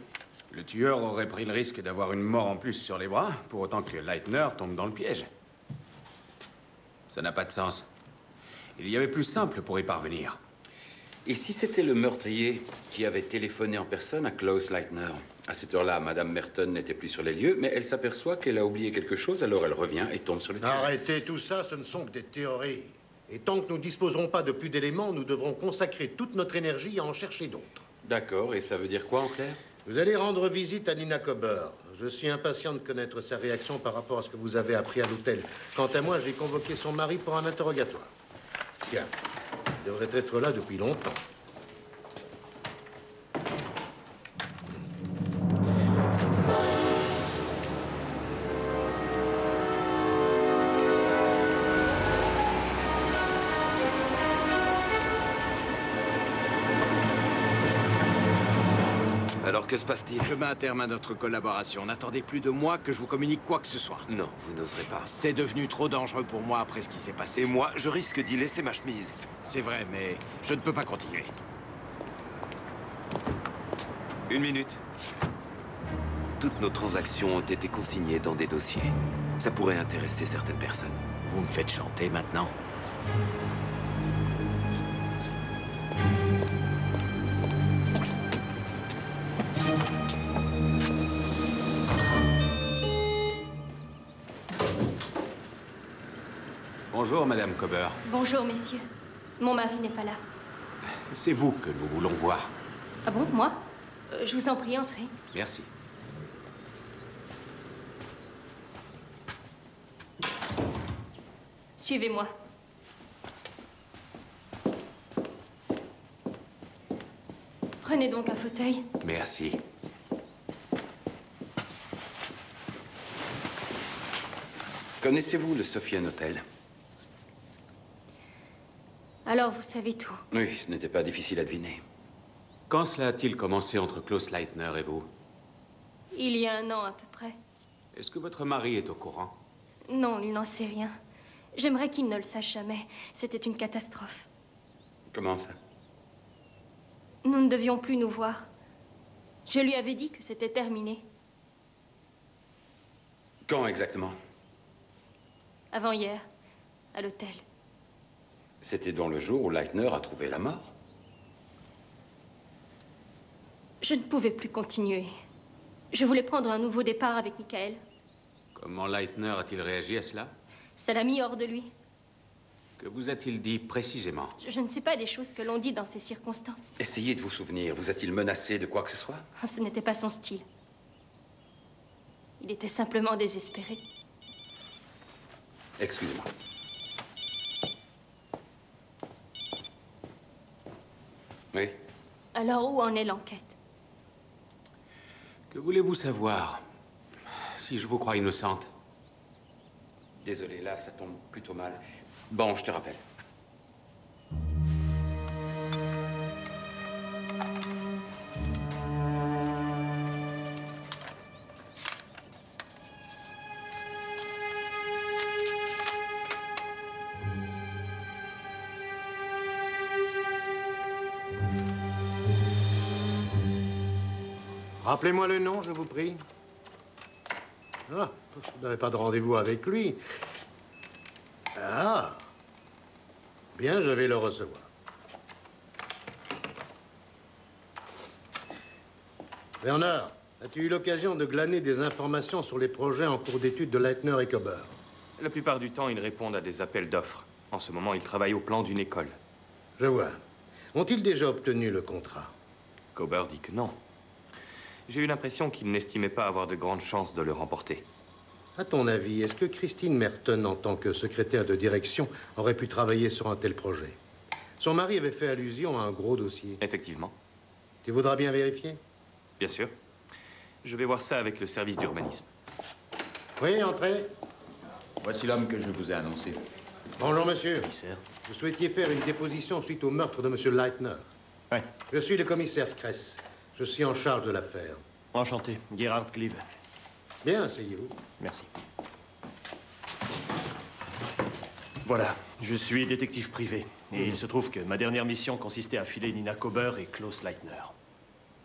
Speaker 4: Le tueur aurait pris le risque d'avoir une mort en plus sur les bras, pour autant que Leitner tombe dans le piège. Ça n'a pas de sens. Il y avait plus simple pour y parvenir.
Speaker 5: Et si c'était le meurtrier qui avait téléphoné en personne à Klaus Leitner? À cette heure-là, Madame Merton n'était plus sur les lieux, mais elle s'aperçoit qu'elle a oublié quelque chose, alors elle revient et tombe sur le tueur.
Speaker 11: Arrêtez tout ça, ce ne sont que des théories. Et tant que nous ne disposerons pas de plus d'éléments, nous devrons consacrer toute notre énergie à en chercher d'autres.
Speaker 5: D'accord, et ça veut dire quoi en clair?
Speaker 11: Vous allez rendre visite à Nina Kober. Je suis impatient de connaître sa réaction par rapport à ce que vous avez appris à l'hôtel. Quant à moi, j'ai convoqué son mari pour un interrogatoire. Tiens, il devrait être là depuis longtemps.
Speaker 5: Alors, que se passe-t-il?
Speaker 16: Je mets un terme à notre collaboration. N'attendez plus de moi que je vous communique quoi que ce soit.
Speaker 5: Non, vous n'oserez pas.
Speaker 16: C'est devenu trop dangereux pour moi après ce qui s'est passé.
Speaker 5: Et moi, je risque d'y laisser ma chemise.
Speaker 16: C'est vrai, mais je ne peux pas continuer.
Speaker 5: Une minute. Toutes nos transactions ont été consignées dans des dossiers. Ça pourrait intéresser certaines personnes.
Speaker 16: Vous me faites chanter maintenant?
Speaker 4: Bonjour, Madame Kober.
Speaker 3: Bonjour, messieurs. Mon mari n'est pas là.
Speaker 4: C'est vous que nous voulons voir.
Speaker 3: Ah bon, moi? Je vous en prie, entrez.
Speaker 4: Merci.
Speaker 3: Suivez-moi. Prenez donc un fauteuil.
Speaker 4: Merci.
Speaker 5: Connaissez-vous le Sofian Hotel?
Speaker 3: Alors, vous savez tout.
Speaker 5: Oui, ce n'était pas difficile à deviner.
Speaker 4: Quand cela a-t-il commencé entre Klaus Leitner et vous?
Speaker 3: Il y a 1 an à peu près.
Speaker 4: Est-ce que votre mari est au courant?
Speaker 3: Non, il n'en sait rien. J'aimerais qu'il ne le sache jamais. C'était une catastrophe.
Speaker 5: Comment ça?
Speaker 3: Nous ne devions plus nous voir. Je lui avais dit que c'était terminé.
Speaker 5: Quand exactement?
Speaker 3: Avant-hier, à l'hôtel.
Speaker 5: C'était dans le jour où Leitner a trouvé la mort?
Speaker 3: Je ne pouvais plus continuer. Je voulais prendre un nouveau départ avec Michael.
Speaker 4: Comment Leitner a-t-il réagi à cela?
Speaker 3: Ça l'a mis hors de lui.
Speaker 4: Que vous a-t-il dit précisément?
Speaker 3: Je ne sais pas des choses que l'on dit dans ces circonstances.
Speaker 5: Essayez de vous souvenir. Vous a-t-il menacé de quoi que ce soit?
Speaker 3: Ce n'était pas son style. Il était simplement désespéré.
Speaker 5: Excusez-moi. Oui?
Speaker 3: Alors, où en est l'enquête?
Speaker 4: Que voulez-vous savoir? Si je vous crois innocente.
Speaker 5: Désolé, là, ça tombe plutôt mal. Bon, je te rappelle.
Speaker 11: Rappelez-moi le nom, je vous prie. Ah, vous n'avez pas de rendez-vous avec lui. Ah. Bien, je vais le recevoir. Bernard, as-tu eu l'occasion de glaner des informations sur les projets en cours d'étude de Leitner et Kober?
Speaker 9: La plupart du temps, ils répondent à des appels d'offres. En ce moment, ils travaillent au plan d'une école.
Speaker 11: Je vois. Ont-ils déjà obtenu le contrat?
Speaker 9: Kober dit que non. J'ai eu l'impression qu'il n'estimait pas avoir de grandes chances de le remporter.
Speaker 11: À ton avis, est-ce que Christine Merton, en tant que secrétaire de direction, aurait pu travailler sur un tel projet? Son mari avait fait allusion à un gros dossier.
Speaker 9: Effectivement.
Speaker 11: Tu voudras bien vérifier?
Speaker 9: Bien sûr. Je vais voir ça avec le service d'urbanisme.
Speaker 11: Oui, entrez.
Speaker 1: Voici l'homme que je vous ai annoncé.
Speaker 11: Bonjour, monsieur.
Speaker 15: Commissaire.
Speaker 11: Vous souhaitiez faire une déposition suite au meurtre de monsieur Leitner?
Speaker 15: Oui.
Speaker 11: Je suis le commissaire Kress. Je suis en charge de l'affaire.
Speaker 15: Enchanté. Gerhard Glive.
Speaker 11: Bien, asseyez-vous.
Speaker 15: Merci. Voilà, je suis détective privé. Et il se trouve que ma dernière mission consistait à filer Nina Kober et Klaus Leitner.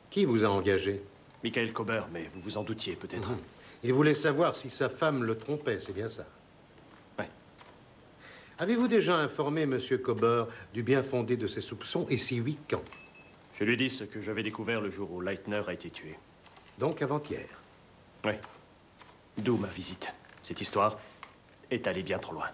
Speaker 11: Qui vous a engagé?
Speaker 15: Michael Kober, mais vous vous en doutiez peut-être.
Speaker 11: Il voulait savoir si sa femme le trompait, c'est bien ça?
Speaker 15: Oui.
Speaker 11: Avez-vous déjà informé monsieur Kober du bien fondé de ses soupçons, et si oui, quand?
Speaker 15: Je lui ai dit ce que j'avais découvert le jour où Leitner a été tué.
Speaker 11: Donc avant-hier?
Speaker 15: Oui. D'où ma visite. Cette histoire est allée bien trop loin.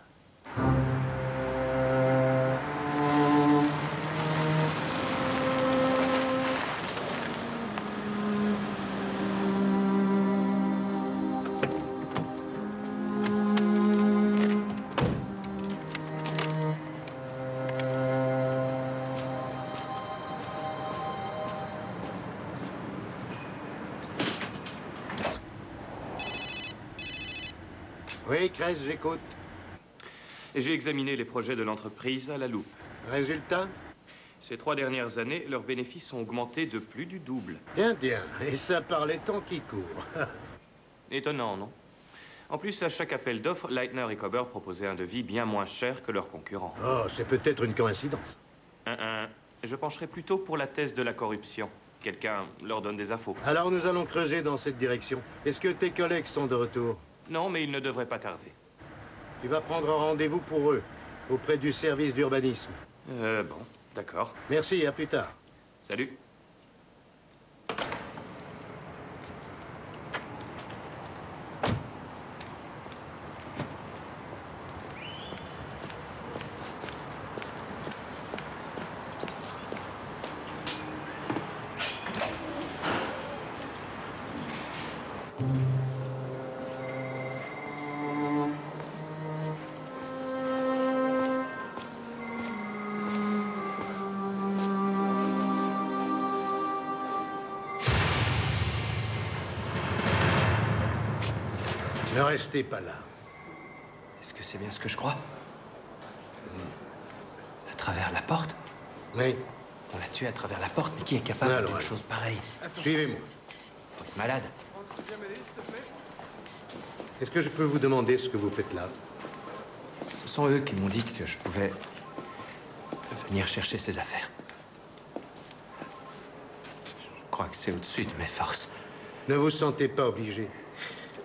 Speaker 11: Oui, Kress, j'écoute.
Speaker 9: J'ai examiné les projets de l'entreprise à la loupe.
Speaker 11: Résultat?
Speaker 9: Ces 3 dernières années, leurs bénéfices ont augmenté de plus du double.
Speaker 11: Bien, bien. Et ça par les temps qui courent.
Speaker 9: Étonnant, non? En plus, à chaque appel d'offres, Leitner et Kober proposaient un devis bien moins cher que leurs concurrents.
Speaker 11: Oh, c'est peut-être une coïncidence.
Speaker 9: Je pencherais plutôt pour la thèse de la corruption. Quelqu'un leur donne des infos.
Speaker 11: Alors nous allons creuser dans cette direction. Est-ce que tes collègues sont de retour?
Speaker 9: Non, mais ils ne devraient pas tarder.
Speaker 11: Tu vas prendre rendez-vous pour eux, auprès du service d'urbanisme.
Speaker 9: Bon, d'accord.
Speaker 11: Merci, à plus tard.
Speaker 9: Salut.
Speaker 11: Ne restez pas là.
Speaker 10: Est-ce que c'est bien ce que je crois? À travers la porte?
Speaker 11: Oui.
Speaker 10: On l'a tué à travers la porte, mais qui est capable d'une chose pareille?
Speaker 11: Suivez-moi.
Speaker 10: Faut être malade.
Speaker 11: Est-ce que je peux vous demander ce que vous faites là?
Speaker 10: Ce sont eux qui m'ont dit que je pouvais venir chercher ces affaires. Je crois que c'est au-dessus de mes forces.
Speaker 11: Ne vous sentez pas obligé.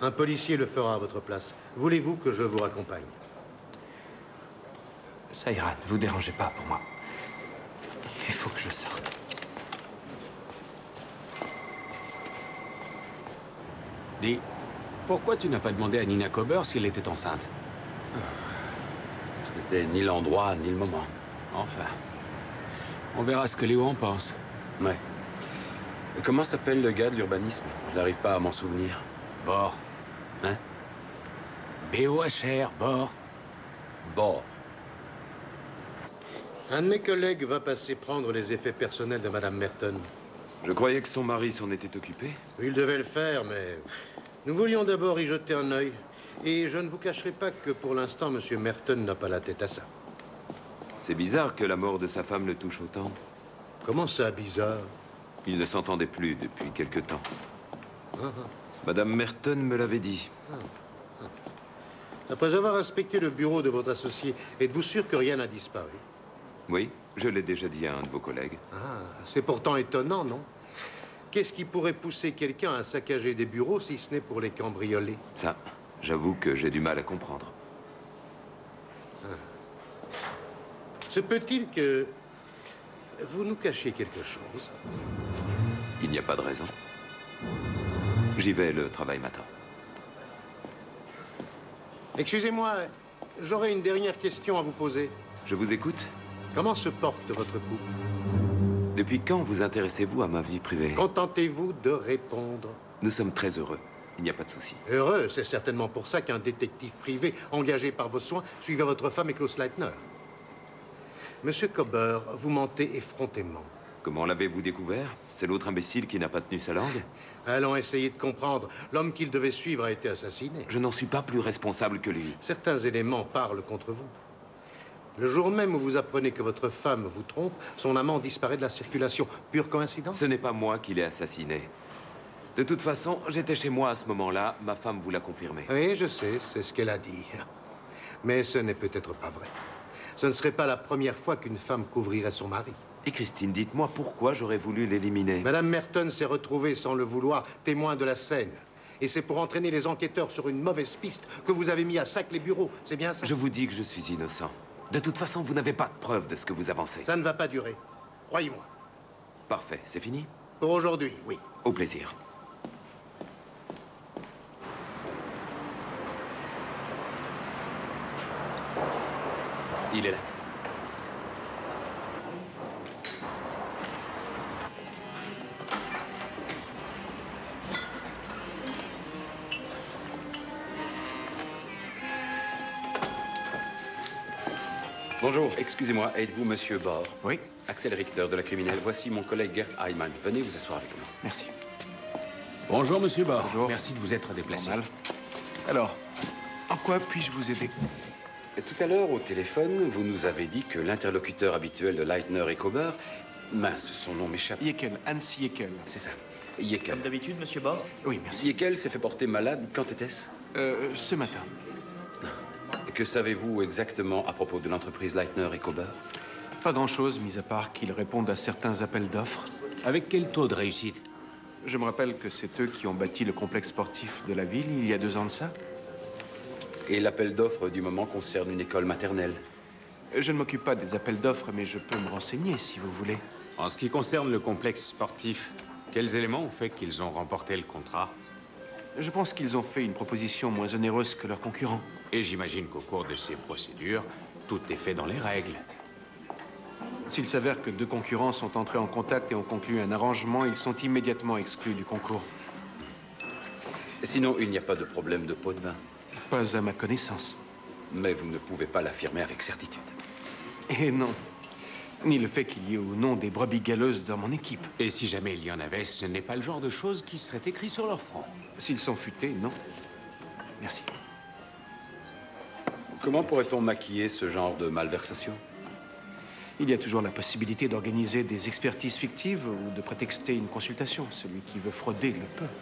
Speaker 11: Un policier le fera à votre place. Voulez-vous que je vous raccompagne?
Speaker 10: Ça ira, ne vous dérangez pas pour moi. Il faut que je sorte.
Speaker 4: Dis, pourquoi tu n'as pas demandé à Nina Kober si elle était enceinte?
Speaker 5: Ce n'était ni l'endroit, ni le moment.
Speaker 4: Enfin, on verra ce que Léo en pense.
Speaker 5: Ouais. Et comment s'appelle le gars de l'urbanisme? Je n'arrive pas à m'en souvenir.
Speaker 4: Bord.
Speaker 5: Hein?
Speaker 4: B-O-H-R, Bord.
Speaker 5: Bord.
Speaker 11: Un de mes collègues va passer prendre les effets personnels de Madame Merton.
Speaker 5: Je croyais que son mari s'en était occupé.
Speaker 11: Il devait le faire, mais nous voulions d'abord y jeter un œil. Et je ne vous cacherai pas que pour l'instant, Monsieur Merton n'a pas la tête à ça.
Speaker 5: C'est bizarre que la mort de sa femme le touche autant.
Speaker 11: Comment ça, bizarre?
Speaker 5: Ils ne s'entendaient plus depuis quelque temps. Madame Merton me l'avait dit.
Speaker 11: Après avoir inspecté le bureau de votre associé, êtes-vous sûr que rien n'a disparu?
Speaker 5: Oui, je l'ai déjà dit à un de vos collègues.
Speaker 11: Ah, c'est pourtant étonnant, non? Qu'est-ce qui pourrait pousser quelqu'un à saccager des bureaux si ce n'est pour les cambrioler?
Speaker 5: Ça, j'avoue que j'ai du mal à comprendre.
Speaker 11: Se peut-il que vous nous cachiez quelque chose?
Speaker 5: Il n'y a pas de raison. J'y vais, le travail m'attend.
Speaker 11: Excusez-moi, j'aurais une dernière question à vous poser.
Speaker 5: Je vous écoute.
Speaker 11: Comment se porte votre couple?
Speaker 5: Depuis quand vous intéressez-vous à ma vie privée?
Speaker 11: Contentez-vous de répondre.
Speaker 5: Nous sommes très heureux. Il n'y a pas de souci.
Speaker 11: Heureux, c'est certainement pour ça qu'un détective privé engagé par vos soins suivait votre femme et Klaus Leitner. Monsieur Kober, vous mentez effrontément.
Speaker 5: Comment l'avez-vous découvert? C'est l'autre imbécile qui n'a pas tenu sa langue?
Speaker 11: Allons essayer de comprendre. L'homme qu'il devait suivre a été assassiné.
Speaker 5: Je n'en suis pas plus responsable que lui.
Speaker 11: Certains éléments parlent contre vous. Le jour même où vous apprenez que votre femme vous trompe, son amant disparaît de la circulation. Pure coïncidence?
Speaker 5: Ce n'est pas moi qui l'ai assassiné. De toute façon, j'étais chez moi à ce moment-là. Ma femme vous l'a confirmé.
Speaker 11: Oui, je sais, c'est ce qu'elle a dit. Mais ce n'est peut-être pas vrai. Ce ne serait pas la première fois qu'une femme couvrirait son mari.
Speaker 5: Et Christine, dites-moi pourquoi j'aurais voulu l'éliminer.
Speaker 11: Madame Merton s'est retrouvée, sans le vouloir, témoin de la scène. Et c'est pour entraîner les enquêteurs sur une mauvaise piste que vous avez mis à sac les bureaux. C'est bien ça?
Speaker 5: Je vous dis que je suis innocent. De toute façon, vous n'avez pas de preuve de ce que vous avancez.
Speaker 11: Ça ne va pas durer. Croyez-moi.
Speaker 5: Parfait. C'est fini?
Speaker 11: Pour aujourd'hui, oui.
Speaker 5: Au plaisir.
Speaker 4: Il est là.
Speaker 5: Bonjour, excusez-moi, êtes-vous Monsieur Barr?
Speaker 16: Oui.
Speaker 5: Axel Richter de la criminelle. Voici mon collègue Gert Heimann. Venez vous asseoir avec moi.
Speaker 16: Merci.
Speaker 4: Bonjour, monsieur Barr.
Speaker 16: Bonjour.
Speaker 4: Merci de vous être déplacé.
Speaker 16: Normal. Alors, en quoi puis-je vous aider?
Speaker 5: Tout à l'heure, au téléphone, vous nous avez dit que l'interlocuteur habituel de Leitner et Kober... Mince, son nom m'échappe.
Speaker 16: Yekel, Hans Yekel.
Speaker 5: C'est ça. Yekel.
Speaker 7: Comme d'habitude, monsieur Barr?
Speaker 16: Oui, merci.
Speaker 5: Yekel s'est fait porter malade. Quand était-ce?
Speaker 16: Ce matin.
Speaker 5: Que savez-vous exactement à propos de l'entreprise Leitner et Kober?
Speaker 16: Pas grand-chose, mis à part qu'ils répondent à certains appels d'offres.
Speaker 4: Avec quel taux de réussite?
Speaker 16: Je me rappelle que c'est eux qui ont bâti le complexe sportif de la ville il y a 2 ans de ça.
Speaker 5: Et l'appel d'offres du moment concerne une école maternelle?
Speaker 16: Je ne m'occupe pas des appels d'offres, mais je peux me renseigner si vous voulez.
Speaker 4: En ce qui concerne le complexe sportif, quels éléments ont fait qu'ils ont remporté le contrat?
Speaker 16: Je pense qu'ils ont fait une proposition moins onéreuse que leurs concurrents.
Speaker 4: Et j'imagine qu'au cours de ces procédures, tout est fait dans les règles.
Speaker 16: S'il s'avère que 2 concurrents sont entrés en contact et ont conclu un arrangement, ils sont immédiatement exclus du concours.
Speaker 5: Sinon, il n'y a pas de problème de pot de vin?
Speaker 16: Pas à ma connaissance.
Speaker 5: Mais vous ne pouvez pas l'affirmer avec certitude.
Speaker 16: Et non. Ni le fait qu'il y ait ou non des brebis galeuses dans mon équipe.
Speaker 4: Et si jamais il y en avait, ce n'est pas le genre de choses qui serait écrit sur leur front.
Speaker 16: S'ils sont futés, non. Merci.
Speaker 5: Comment pourrait-on maquiller ce genre de malversation?
Speaker 16: Il y a toujours la possibilité d'organiser des expertises fictives ou de prétexter une consultation. Celui qui veut frauder le peut.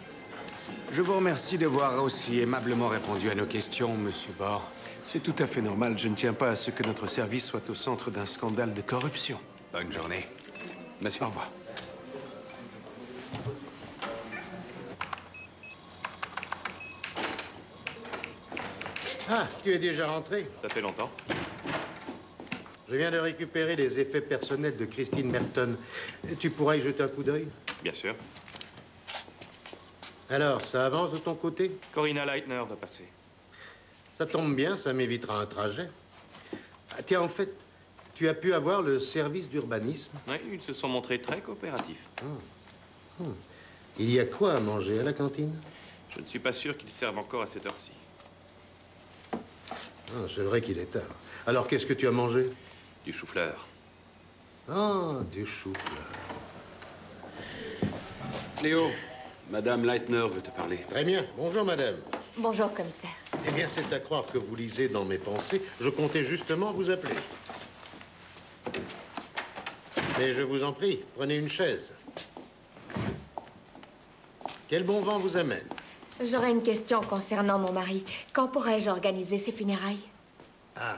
Speaker 4: Je vous remercie d'avoir aussi aimablement répondu à nos questions, monsieur Barr.
Speaker 16: C'est tout à fait normal. Je ne tiens pas à ce que notre service soit au centre d'un scandale de corruption.
Speaker 4: Bonne journée.
Speaker 5: Monsieur.
Speaker 16: Au revoir.
Speaker 11: Ah, tu es déjà rentré?
Speaker 9: Ça fait longtemps.
Speaker 11: Je viens de récupérer les effets personnels de Christine Merton. Tu pourras y jeter un coup d'œil?
Speaker 9: Bien sûr.
Speaker 11: Alors, ça avance de ton côté?
Speaker 9: Corinna Leitner va passer.
Speaker 11: Ça tombe bien, ça m'évitera un trajet. Ah, tiens, en fait, tu as pu avoir le service d'urbanisme?
Speaker 9: Oui, ils se sont montrés très coopératifs.
Speaker 11: Il y a quoi à manger à la cantine?
Speaker 9: Je ne suis pas sûr qu'ils servent encore à cette heure-ci.
Speaker 11: Ah, c'est vrai qu'il est tard. Alors, qu'est-ce que tu as mangé?
Speaker 9: Du chou-fleur.
Speaker 11: Ah, du chou-fleur.
Speaker 5: Léo, Madame Leitner veut te parler.
Speaker 11: Très bien. Bonjour, madame.
Speaker 12: Bonjour, commissaire.
Speaker 11: Eh bien, c'est à croire que vous lisez dans mes pensées. Je comptais justement vous appeler. Mais je vous en prie, prenez une chaise. Quel bon vent vous amène?
Speaker 12: J'aurais une question concernant mon mari. Quand pourrais-je organiser ses funérailles?
Speaker 11: Ah,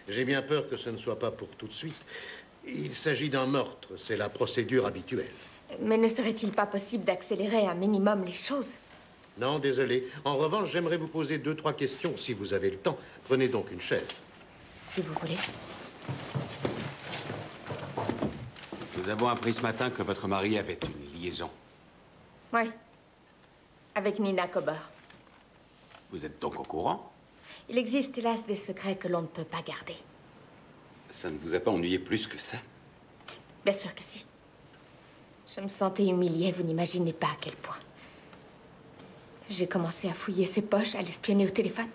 Speaker 11: j'ai bien peur que ce ne soit pas pour tout de suite. Il s'agit d'un meurtre, c'est la procédure habituelle.
Speaker 12: Mais ne serait-il pas possible d'accélérer un minimum les choses?
Speaker 11: Non, désolé. En revanche, j'aimerais vous poser 2, 3 questions, si vous avez le temps. Prenez donc une chaise.
Speaker 12: Si vous voulez.
Speaker 4: Nous avons appris ce matin que votre mari avait une liaison.
Speaker 12: Oui. Avec Nina Kober.
Speaker 4: Vous êtes donc au courant?
Speaker 12: Il existe hélas des secrets que l'on ne peut pas garder.
Speaker 5: Ça ne vous a pas ennuyé plus que ça?
Speaker 12: Bien sûr que si. Je me sentais humiliée, vous n'imaginez pas à quel point. J'ai commencé à fouiller ses poches, à l'espionner au téléphone.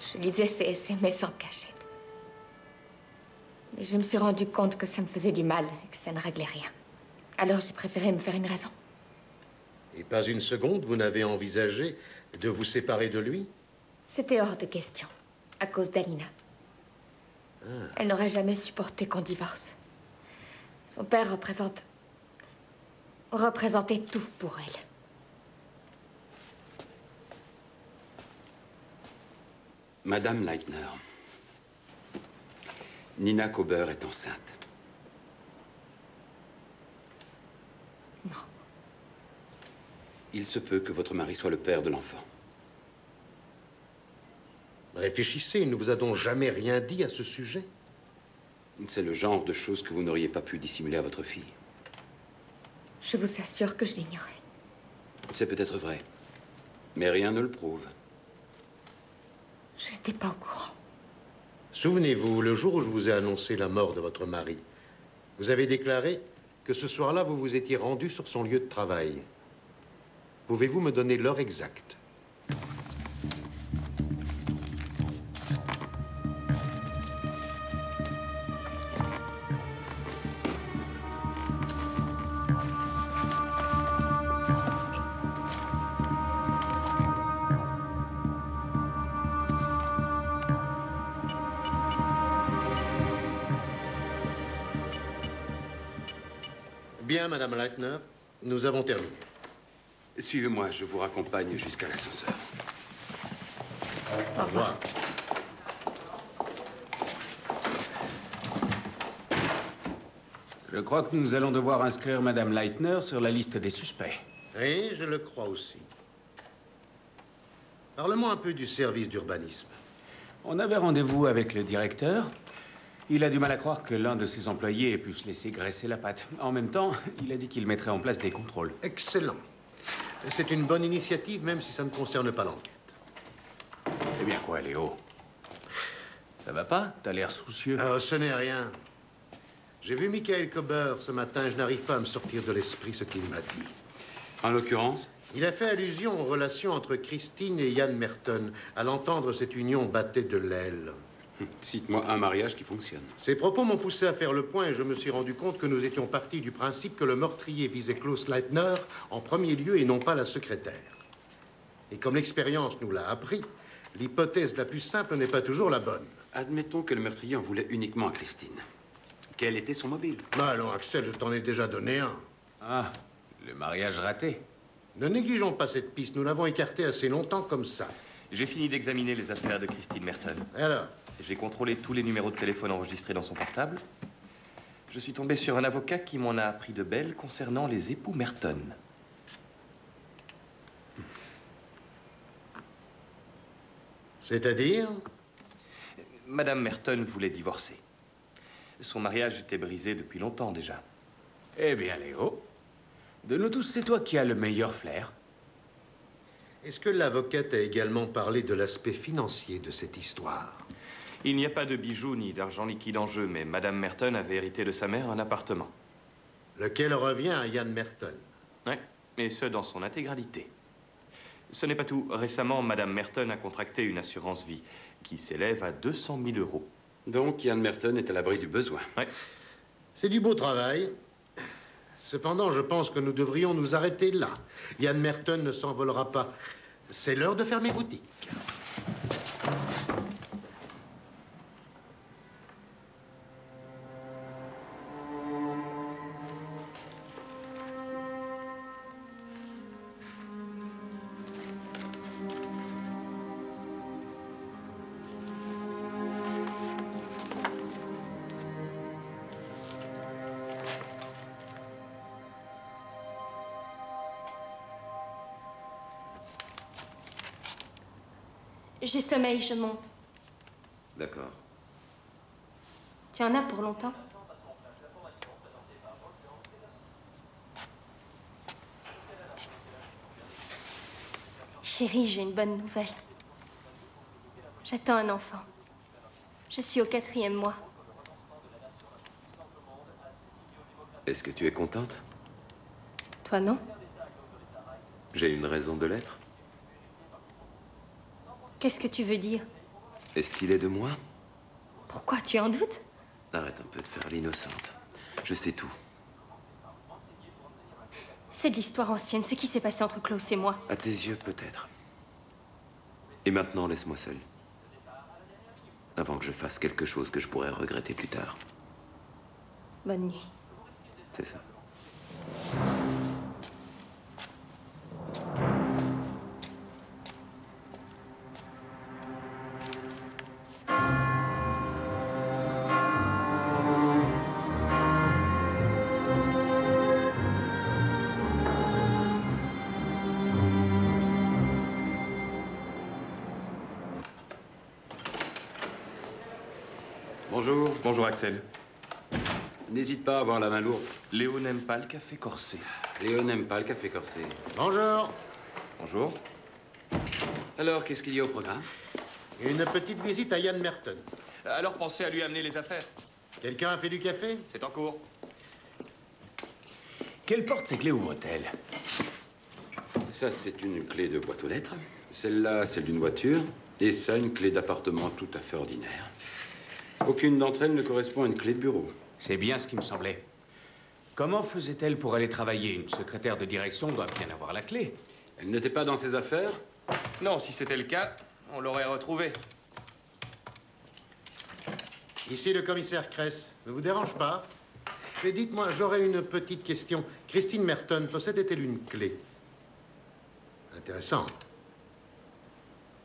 Speaker 12: Je lisais ses SMS en cachette. Mais je me suis rendu compte que ça me faisait du mal et que ça ne réglait rien. Alors j'ai préféré me faire une raison.
Speaker 11: Et pas une seconde, vous n'avez envisagé de vous séparer de lui?
Speaker 12: C'était hors de question, à cause d'Alina. Elle n'aurait jamais supporté qu'on divorce. Son père représentait tout pour elle.
Speaker 5: Madame Leitner, Nina Kober est enceinte.
Speaker 12: Non.
Speaker 5: Il se peut que votre mari soit le père de l'enfant.
Speaker 11: Réfléchissez, il ne vous a donc jamais rien dit à ce sujet?
Speaker 5: C'est le genre de choses que vous n'auriez pas pu dissimuler à votre fille.
Speaker 12: Je vous assure que je l'ignorais.
Speaker 5: C'est peut-être vrai, mais rien ne le prouve.
Speaker 12: Je n'étais pas au courant.
Speaker 11: Souvenez-vous, le jour où je vous ai annoncé la mort de votre mari, vous avez déclaré que ce soir-là, vous vous étiez rendu sur son lieu de travail. Pouvez-vous me donner l'heure exacte? Bien, Madame Leitner, nous avons terminé.
Speaker 5: Suivez-moi, je vous raccompagne jusqu'à l'ascenseur.
Speaker 11: Au revoir.
Speaker 4: Je crois que nous allons devoir inscrire Madame Leitner sur la liste des suspects.
Speaker 11: Oui, je le crois aussi. Parle-moi un peu du service d'urbanisme.
Speaker 4: On avait rendez-vous avec le directeur. Il a du mal à croire que l'un de ses employés ait pu se laisser graisser la patte. En même temps, il a dit qu'il mettrait en place des contrôles.
Speaker 11: Excellent. C'est une bonne initiative, même si ça ne concerne pas l'enquête.
Speaker 4: Eh bien quoi, Léo? Ça va pas? T'as l'air soucieux.
Speaker 11: Ce n'est rien. J'ai vu Michael Kober ce matin et je n'arrive pas à me sortir de l'esprit ce qu'il m'a dit.
Speaker 5: En l'occurrence?
Speaker 11: Il a fait allusion aux relations entre Christine et Ian Merton. À l'entendre, cette union battait de l'aile.
Speaker 5: Cite-moi un mariage qui fonctionne.
Speaker 11: Ces propos m'ont poussé à faire le point et je me suis rendu compte que nous étions partis du principe que le meurtrier visait Klaus Leitner en premier lieu et non pas la secrétaire. Et comme l'expérience nous l'a appris, l'hypothèse la plus simple n'est pas toujours la bonne.
Speaker 5: Admettons que le meurtrier en voulait uniquement à Christine. Quel était son mobile?
Speaker 11: Bah alors, Axel, je t'en ai déjà donné un.
Speaker 4: Ah, le mariage raté.
Speaker 11: Ne négligeons pas cette piste, nous l'avons écartée assez longtemps comme ça.
Speaker 9: J'ai fini d'examiner les affaires de Christine Merton.
Speaker 11: Alors?
Speaker 9: J'ai contrôlé tous les numéros de téléphone enregistrés dans son portable. Je suis tombé sur un avocat qui m'en a appris de belles concernant les époux Merton.
Speaker 11: C'est-à-dire?
Speaker 9: Madame Merton voulait divorcer. Son mariage était brisé depuis longtemps déjà.
Speaker 4: Eh bien, Léo, de nous tous, c'est toi qui as le meilleur flair.
Speaker 11: Est-ce que l'avocate a également parlé de l'aspect financier de cette histoire?
Speaker 9: Il n'y a pas de bijoux ni d'argent liquide en jeu, mais Madame Merton avait hérité de sa mère un appartement.
Speaker 11: Lequel revient à Ian Merton?
Speaker 9: Oui, et ce, dans son intégralité. Ce n'est pas tout. Récemment, Madame Merton a contracté une assurance vie qui s'élève à 200 000 €.
Speaker 5: Donc, Ian Merton est à l'abri du besoin.
Speaker 9: Oui.
Speaker 11: C'est du beau travail. Cependant, je pense que nous devrions nous arrêter là. Ian Merton ne s'envolera pas. C'est l'heure de fermer boutique.
Speaker 3: J'ai sommeil, je monte.
Speaker 5: D'accord.
Speaker 3: Tu en as pour longtemps? Chérie, j'ai une bonne nouvelle. J'attends un enfant. Je suis au 4e mois.
Speaker 5: Est-ce que tu es contente?
Speaker 3: Toi, non?
Speaker 5: J'ai une raison de l'être.
Speaker 3: Qu'est-ce que tu veux dire?
Speaker 5: Est-ce qu'il est de moi?
Speaker 3: Pourquoi tu en doutes?
Speaker 5: Arrête un peu de faire l'innocente. Je sais tout.
Speaker 3: C'est de l'histoire ancienne, ce qui s'est passé entre Klaus et moi.
Speaker 5: À tes yeux, peut-être. Et maintenant, laisse-moi seul. Avant que je fasse quelque chose que je pourrais regretter plus tard.
Speaker 3: Bonne nuit.
Speaker 5: C'est ça. Bonjour.
Speaker 9: Bonjour, Axel.
Speaker 5: N'hésite pas à avoir la main lourde.
Speaker 9: Léo n'aime pas le café corsé.
Speaker 5: Léo n'aime pas le café corsé.
Speaker 11: Bonjour.
Speaker 9: Bonjour.
Speaker 5: Alors, qu'est-ce qu'il y a au programme?
Speaker 11: Une petite visite à Ian Merton.
Speaker 9: Alors pensez à lui amener les affaires.
Speaker 11: Quelqu'un a fait du café?
Speaker 9: C'est en cours.
Speaker 4: Quelle porte ces clés ouvrent-elles?
Speaker 5: Ça, c'est une clé de boîte aux lettres. Celle-là, celle d'une voiture. Et ça, une clé d'appartement tout à fait ordinaire. Aucune d'entre elles ne correspond à une clé de bureau.
Speaker 4: C'est bien ce qui me semblait. Comment faisait-elle pour aller travailler? Une secrétaire de direction doit bien avoir la clé.
Speaker 5: Elle n'était pas dans ses affaires?
Speaker 9: Non, si c'était le cas, on l'aurait retrouvée.
Speaker 11: Ici le commissaire Kress. Ne vous dérange pas? Mais dites-moi, j'aurais une petite question. Christine Merton possédait-elle une clé? Intéressant.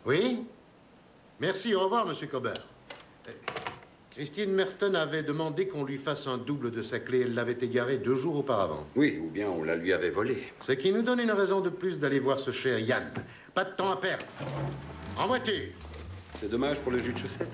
Speaker 11: Oui? Merci, au revoir, monsieur Cobert. Christine Merton avait demandé qu'on lui fasse un double de sa clé. Elle l'avait égarée 2 jours auparavant.
Speaker 5: Oui, ou bien on la lui avait volée.
Speaker 11: Ce qui nous donne une raison de plus d'aller voir ce cher Yann. Pas de temps à perdre. En voiture.
Speaker 5: C'est dommage pour le jus de chaussette.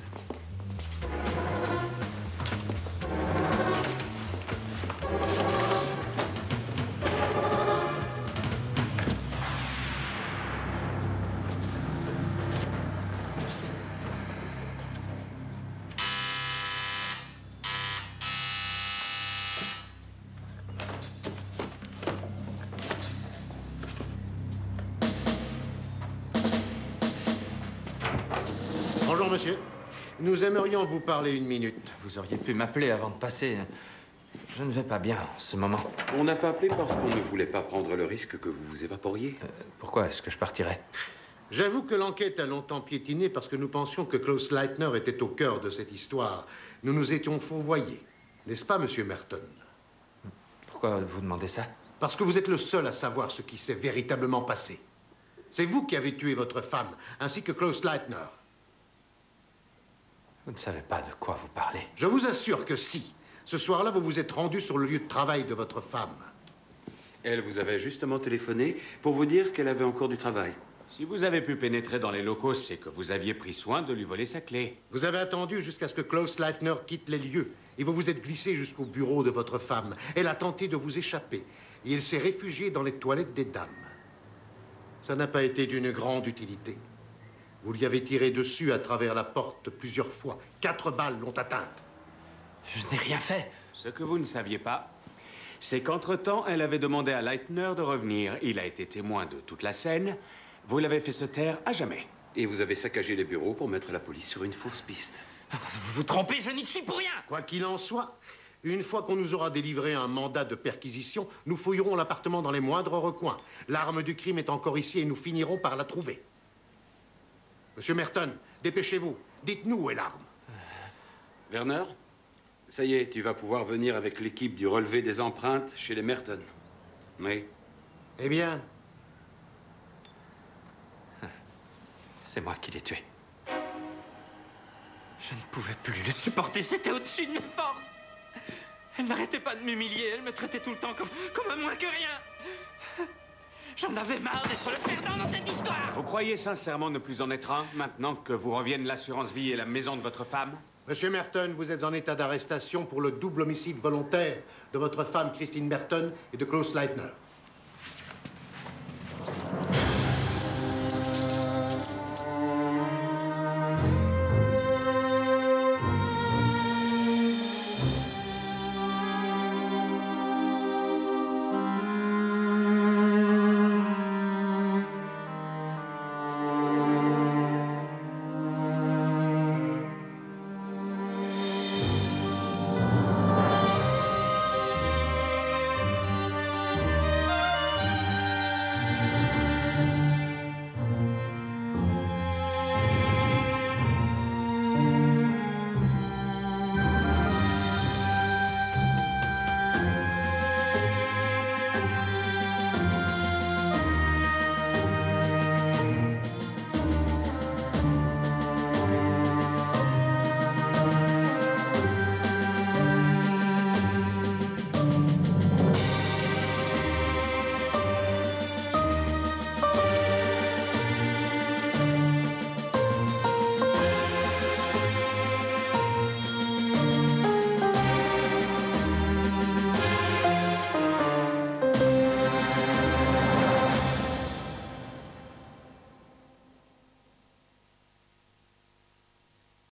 Speaker 11: Bonjour, monsieur. Nous aimerions vous parler 1 minute.
Speaker 10: Vous auriez pu m'appeler avant de passer. Je ne vais pas bien en ce moment.
Speaker 5: On n'a pas appelé parce qu'on ne voulait pas prendre le risque que vous vous évaporiez.
Speaker 10: Pourquoi est-ce que je partirais?
Speaker 11: J'avoue que l'enquête a longtemps piétiné parce que nous pensions que Klaus Leitner était au cœur de cette histoire. Nous nous étions fourvoyés. N'est-ce pas, monsieur Merton?
Speaker 10: Pourquoi vous demandez ça?
Speaker 11: Parce que vous êtes le seul à savoir ce qui s'est véritablement passé. C'est vous qui avez tué votre femme, ainsi que Klaus Leitner.
Speaker 10: Vous ne savez pas de quoi vous parlez.
Speaker 11: Je vous assure que si. Ce soir-là, vous vous êtes rendu sur le lieu de travail de votre femme.
Speaker 5: Elle vous avait justement téléphoné pour vous dire qu'elle avait encore du travail.
Speaker 4: Si vous avez pu pénétrer dans les locaux, c'est que vous aviez pris soin de lui voler sa clé.
Speaker 11: Vous avez attendu jusqu'à ce que Klaus Leitner quitte les lieux. Et vous vous êtes glissé jusqu'au bureau de votre femme. Elle a tenté de vous échapper. Et il s'est réfugié dans les toilettes des dames. Ça n'a pas été d'une grande utilité. Vous lui avez tiré dessus à travers la porte plusieurs fois. 4 balles l'ont atteinte.
Speaker 10: Je n'ai rien fait.
Speaker 4: Ce que vous ne saviez pas, c'est qu'entre-temps, elle avait demandé à Leitner de revenir. Il a été témoin de toute la scène. Vous l'avez fait se taire à jamais.
Speaker 5: Et vous avez saccagé les bureaux pour mettre la police sur une fausse piste.
Speaker 10: Vous vous trompez, je n'y suis pour rien.
Speaker 11: Quoi qu'il en soit, une fois qu'on nous aura délivré un mandat de perquisition, nous fouillerons l'appartement dans les moindres recoins. L'arme du crime est encore ici et nous finirons par la trouver. Monsieur Merton, dépêchez-vous. Dites-nous où est l'arme.
Speaker 5: Werner, ça y est, tu vas pouvoir venir avec l'équipe du relevé des empreintes chez les Merton. Oui.
Speaker 11: Eh bien,
Speaker 10: c'est moi qui l'ai tué. Je ne pouvais plus le supporter, c'était au-dessus de mes forces. Elle n'arrêtait pas de m'humilier, elle me traitait tout le temps comme un moins que rien. J'en avais marre d'être le perdant dans cette histoire.
Speaker 4: Vous croyez sincèrement ne plus en être un, maintenant que vous reviennent l'assurance vie et la maison de votre femme?
Speaker 11: Monsieur Merton, vous êtes en état d'arrestation pour le double homicide volontaire de votre femme Christine Merton et de Klaus Leitner.